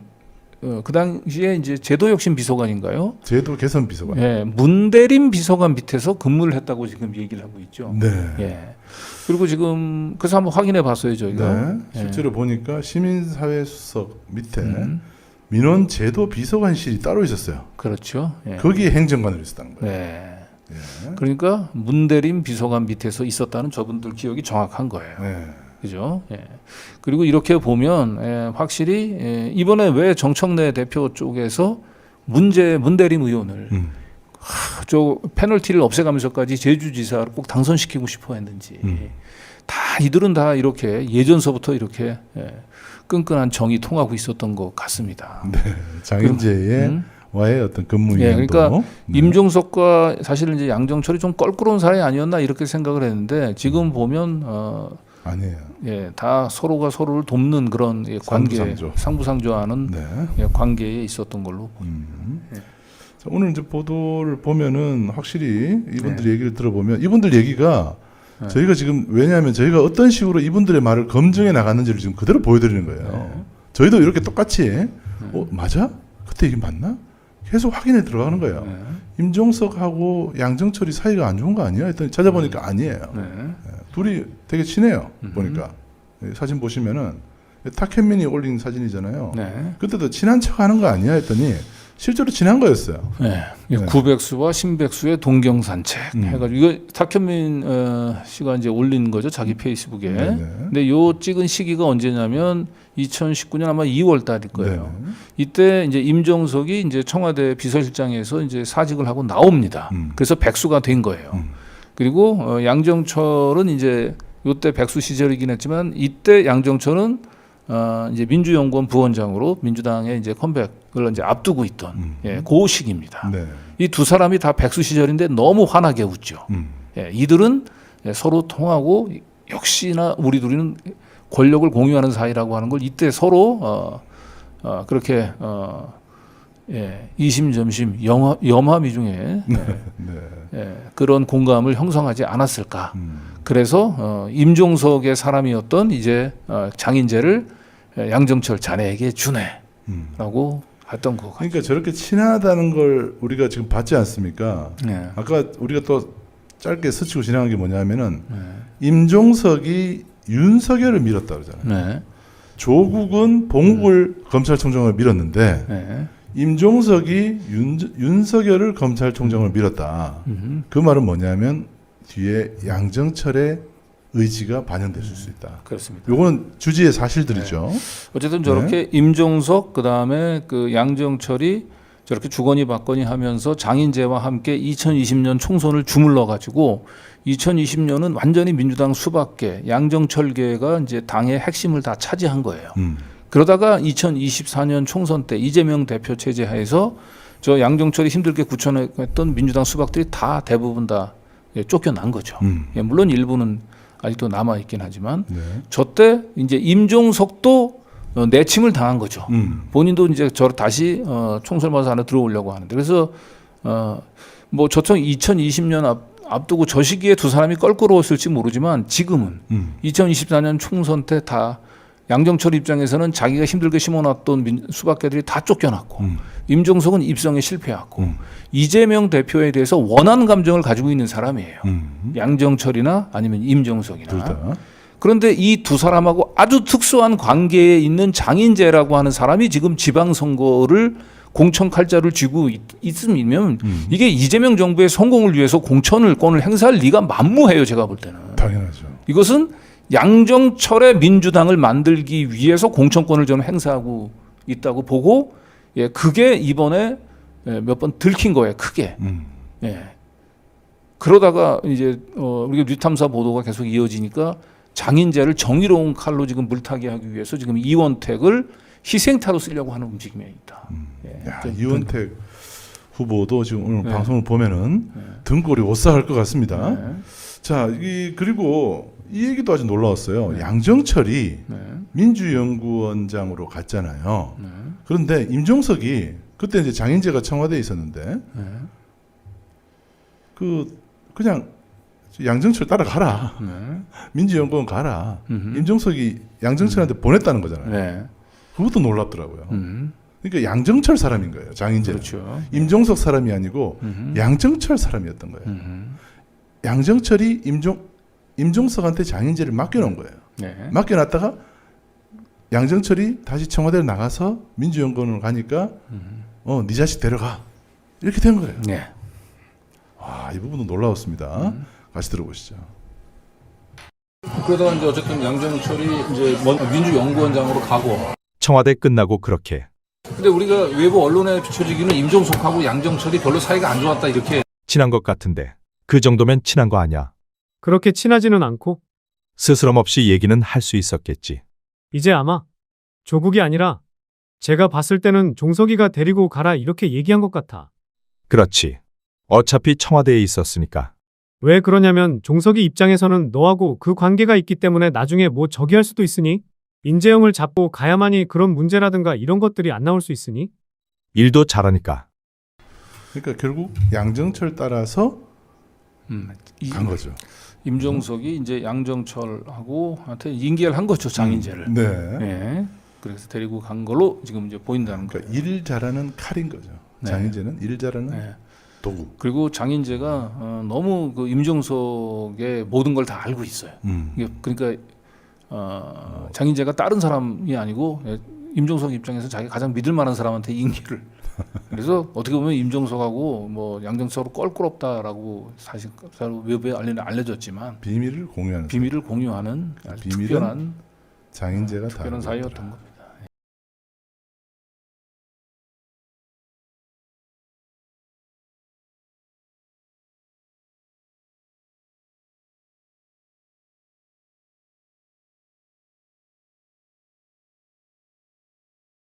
그 당시에 이제 제도혁신 비서관인가요? 제도 개선 비서관. 예, 문대림 비서관 밑에서 근무를 했다고 지금 얘기를 하고 있죠. 네. 예. 그리고 지금 그래서 한번 확인해 봤어요 저희가. 네. 예. 실제로 보니까 시민사회 수석 밑에 민원 제도 비서관실이 따로 있었어요. 그렇죠. 예. 거기에 행정관으로 있었다는 거예요. 네. 예. 그러니까 문대림 비서관 밑에서 있었다는 저분들 기억이 정확한 거예요. 네. 그죠? 예. 그리고 이렇게 보면 확실히 이번에 왜 정청래 대표 쪽에서 문대림 의원을 저 페널티를 없애가면서까지 제주지사를 꼭 당선시키고 싶어 했는지 다 이들은 다 이렇게 예전서부터 이렇게 끈끈한 정이 통하고 있었던 것 같습니다. 네. 장인재의 와의 어떤 근무 예, 이행도. 그러니까 네. 임종석과 사실은 이제 양정철이 좀 껄끄러운 사이 아니었나 이렇게 생각을 했는데 지금 보면 아니에요. 예, 다 서로가 서로를 돕는 그런 관계, 상부상조. 상부상조하는 네. 관계에 있었던 걸로 보입니다. 자, 오늘 이제 보도를 보면은 확실히 이분들 얘기를 들어보면 이분들 얘기가 저희가 지금 왜냐하면 저희가 어떤 식으로 이분들의 말을 검증해 나갔는지를 지금 그대로 보여드리는 거예요. 저희도 이렇게 똑같이 맞아? 그때 이게 맞나? 계속 확인해 들어가는 거예요. 임종석하고 양정철이 사이가 안 좋은 거 아니야? 했더니 찾아보니까 아니에요. 둘이 되게 친해요. 보니까 사진 보시면은 탁현민이 올린 사진이잖아요. 네. 그때도 친한 척하는 거 아니야? 했더니 실제로 친한 거였어요. 네. 구백수와 신백수의 동경산책 해가지고 이거 탁현민 씨가 이제 올린 거죠 자기 페이스북에. 근데 요 찍은 시기가 언제냐면 2019년 아마 2월 달일 거예요. 네네. 이때 이제 임종석이 이제 청와대 비서실장에서 이제 사직을 하고 나옵니다. 그래서 백수가 된 거예요. 그리고 양정철은 이제 요때 백수 시절이긴 했지만 이때 양정철은 이제 민주연구원 부원장으로 민주당의 이제 컴백을 이제 앞두고 있던 그 시기입니다. 네. 이 두 사람이 다 백수 시절인데 너무 환하게 웃죠. 예, 이들은 서로 통하고 역시나 우리 둘이는 권력을 공유하는 사이라고 하는 걸 이때 서로 그렇게 예, 이심점심 염화미중에 그런 공감을 형성하지 않았을까. 그래서 임종석의 사람이었던 이제 장인재를 양정철 자네에게 주네라고 했던 것 같아요. 그러니까 저렇게 친하다는 걸 우리가 지금 봤지 않습니까? 네. 아까 우리가 또 짧게 스치고 지나간 게 뭐냐면은 임종석이 윤석열을 밀었다 그러잖아요. 네. 조국은 봉국을 검찰총장을 밀었는데 네. 임종석이 윤석열을 검찰총장을 밀었다. 그 말은 뭐냐면 뒤에 양정철의 의지가 반영됐을 수 있다. 그렇습니다. 요거는 주지의 사실들이죠. 어쨌든 저렇게 임종석 그다음에 그 양정철이 저렇게 주거니 받거니 하면서 장인재와 함께 2020년 총선을 주물러 가지고 2020년은 완전히 민주당 수박계, 양정철계가 이제 당의 핵심을 다 차지한 거예요. 그러다가 2024년 총선 때 이재명 대표 체제 하에서 저 양정철이 힘들게 구천했던 민주당 수박들이 다 대부분 다 쫓겨난 거죠. 예, 물론 일부는 아직도 남아 있긴 하지만 저때 이제 임종석도 내침을 당한 거죠. 본인도 이제 저 다시 총선마사 안에 들어오려고 하는데 그래서 뭐 저청 2020년 앞두고 저 시기에 두 사람이 껄끄러웠을지 모르지만 지금은 2024년 총선 때 다 양정철 입장에서는 자기가 힘들게 심어놨던 수박계들이 다 쫓겨났고 임종석은 입성에 실패했고 이재명 대표에 대해서 원한 감정을 가지고 있는 사람이에요. 양정철이나 아니면 임종석이나. 둘 다. 그런데 이 두 사람하고 아주 특수한 관계에 있는 장인재라고 하는 사람이 지금 지방선거를 공천 칼자를 쥐고 있으면 이게 이재명 정부의 성공을 위해서 공천권을 행사할 리가 만무해요. 제가 볼 때는. 당연하죠. 이것은 양정철의 민주당을 만들기 위해서 공천권을 좀 행사하고 있다고 보고 예, 그게 이번에 몇 번 들킨 거예요. 크게. 예. 그러다가 이제 우리가 뉴탐사 보도가 계속 이어지니까 장인재를 정의로운 칼로 지금 물타기 하기 위해서 지금 이원택을 희생타로 쓰려고 하는 움직임이 있다. 예. 야, 이원택 후보도 지금 오늘 방송을 보면은 등골이 오싹할 것 같습니다. 자, 그리고 이 얘기도 아주 놀라웠어요. 양정철이 민주연구원장으로 갔잖아요. 그런데 임종석이 그때 이제 장인재가 청와대에 있었는데 그냥 양정철 따라가라. 민주연구원 가라. 임종석이 양정철한테 보냈다는 거잖아요. 네. 그것도 놀랍더라고요. 그러니까 양정철 사람인 거예요. 장인재. 그렇죠. 임종석 사람이 아니고 양정철 사람이었던 거예요. 양정철이 임종석한테 장인재를 맡겨놓은 거예요. 네. 맡겨놨다가 양정철이 다시 청와대를 나가서 민주연구원으로 가니까 네 자식 데려가 이렇게 된 거예요. 네. 와, 이 부분도 놀라웠습니다. 같이 들어보시죠. 그러다가 이제 어쨌든 양정철이 이제 민주연구원장으로 가고. 청와대 끝나고 그렇게 근데 우리가 외부 언론에 비춰지기는 임종석하고 양정철이 별로 사이가 안 좋았다 이렇게. 친한 것 같은데 그 정도면 친한 거 아냐. 그렇게 친하지는 않고 스스럼 없이 얘기는 할 수 있었겠지. 이제 아마 조국이 아니라 제가 봤을 때는 종석이가 데리고 가라 이렇게 얘기한 것 같아. 그렇지. 어차피 청와대에 있었으니까. 왜 그러냐면 종석이 입장에서는 너하고 그 관계가 있기 때문에 나중에 뭐 저기 할 수도 있으니 인재영을 잡고 가야만이 그런 문제라든가 이런 것들이 안 나올 수 있으니 일도 잘하니까. 그러니까 결국 양정철 따라서 간 거죠. 임종석이 이제 양정철하고 한테 인계를 한 거죠. 장인재를. 네. 네. 그래서 데리고 간 걸로 지금 이제 보인다는 거예요. 그러니까 일 잘하는 칼인 거죠. 네. 장인재는 일 잘하는 네. 도구. 그리고 장인재가 너무 그 임종석의 모든 걸 다 알고 있어요. 이게 그러니까 장인재가 다른 사람이 아니고 임종석 입장에서 자기가 가장 믿을 만한 사람한테 인기를. 그래서 어떻게 보면 임종석하고 뭐 양정철하고 껄끄럽다라고 사실 외부에 알려졌지만 비밀을 공유하는 비밀을 공유하는 아주 비밀은 특별한 장인재가 다 특별한 알고 사이였던 있더라. 겁니다.